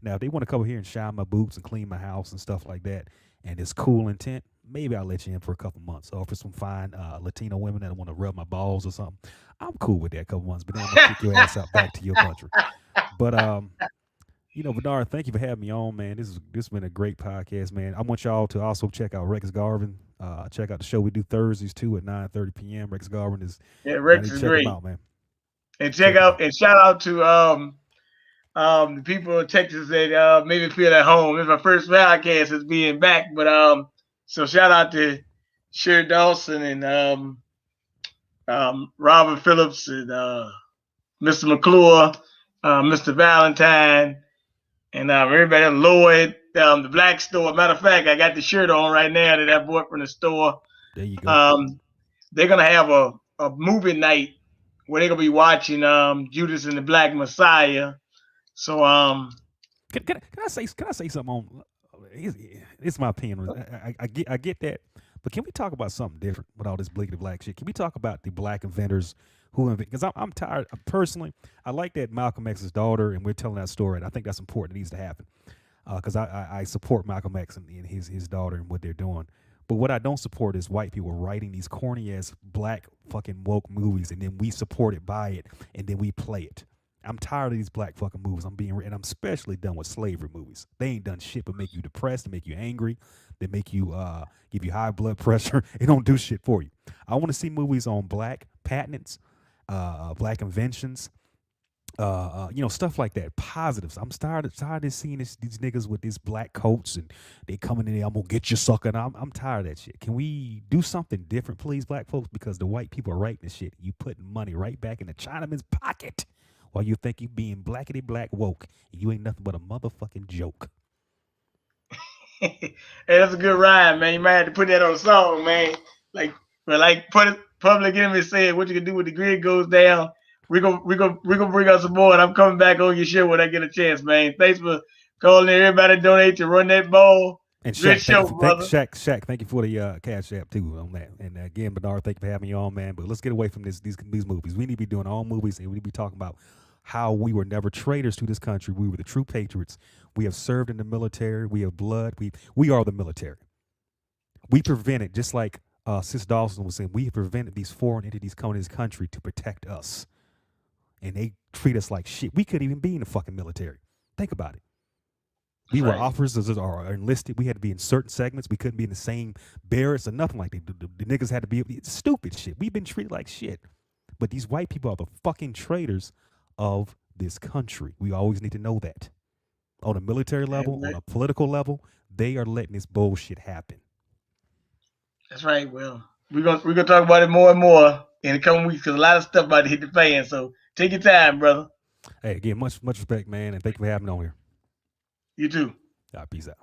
Now, if they want to come here and shine my boots and clean my house and stuff like that, and it's cool intent, maybe I'll let you in for a couple months. Or for some fine Latino women that want to rub my balls or something, I'm cool with that a couple months. But then I'm gonna kick your ass out back to your country. But Bernard, thank you for having me on, man. This has been a great podcast, man. I want y'all to also check out Rex Garvin. Check out the show we do Thursdays too at 9:30 p.m. Rex Garvin is. Rex is check great. him out, man. And check out and shout out to the people in Texas that made me feel at home. It's my first podcast as being back, but so shout out to Sherry Dawson and Robert Phillips and Mr. McClure, Mr. Valentine, and everybody, Lloyd, the Black Store. Matter of fact, I got the shirt on right now that I bought from the store. There you go. They're gonna have a movie night where they're gonna be watching Judas and the Black Messiah. So Can I say something on? It's my opinion. I get that, but can we talk about something different with all this blickety black shit? Can we talk about the black inventors who invent? Because I'm tired. Personally, I like that Malcolm X's daughter, and we're telling that story, and I think that's important. It needs to happen because I support Malcolm X and his daughter and what they're doing. But what I don't support is white people writing these corny ass black fucking woke movies, and then we support it, buy it, and then we play it. I'm tired of these black fucking movies. And I'm especially done with slavery movies. They ain't done shit but make you depressed, they make you angry, they make you give you high blood pressure. They don't do shit for you. I want to see movies on black patents, black inventions, Stuff like that. Positives. I'm tired of seeing these niggas with these black coats and they coming in there. I'm gonna get you sucker. And I'm tired of that shit. Can we do something different, please, black folks? Because the white people are writing this shit. You putting money right back in the Chinaman's pocket while you think you being blackity black woke. And you ain't nothing but a motherfucking joke. Hey, that's a good rhyme, man. You might have to put that on a song, man. Like Public Enemy said, what you can do when the grid goes down. We're gonna bring out some more, and I'm coming back on your show when I get a chance, man. Thanks for calling everybody donate to run that ball. And Good Shaq, show, brother. Shaq, thank you for the Cash App too on that. And again, Bernard, thank you for having me on, man. But let's get away from these movies. We need to be doing our own movies, and we need to be talking about how we were never traitors to this country. We were the true patriots. We have served in the military. We have blood. We are the military. We prevented, just like Sis Dawson was saying, we have prevented these foreign entities coming to this country to protect us. And they treat us like shit. We couldn't even be in the fucking military. Think about it. We were officers or enlisted. We had to be in certain segments. We couldn't be in the same barracks or nothing like that. The niggas had to be stupid shit. We've been treated like shit. But these white people are the fucking traitors of this country. We always need to know that. On a military level, on a political level, they are letting this bullshit happen. That's right. Well, we're gonna talk about it more and more in the coming weeks because a lot of stuff about to hit the fan. So take your time, brother. Hey, again, much respect, man, and thank you for having me on here. You too. All right, peace out.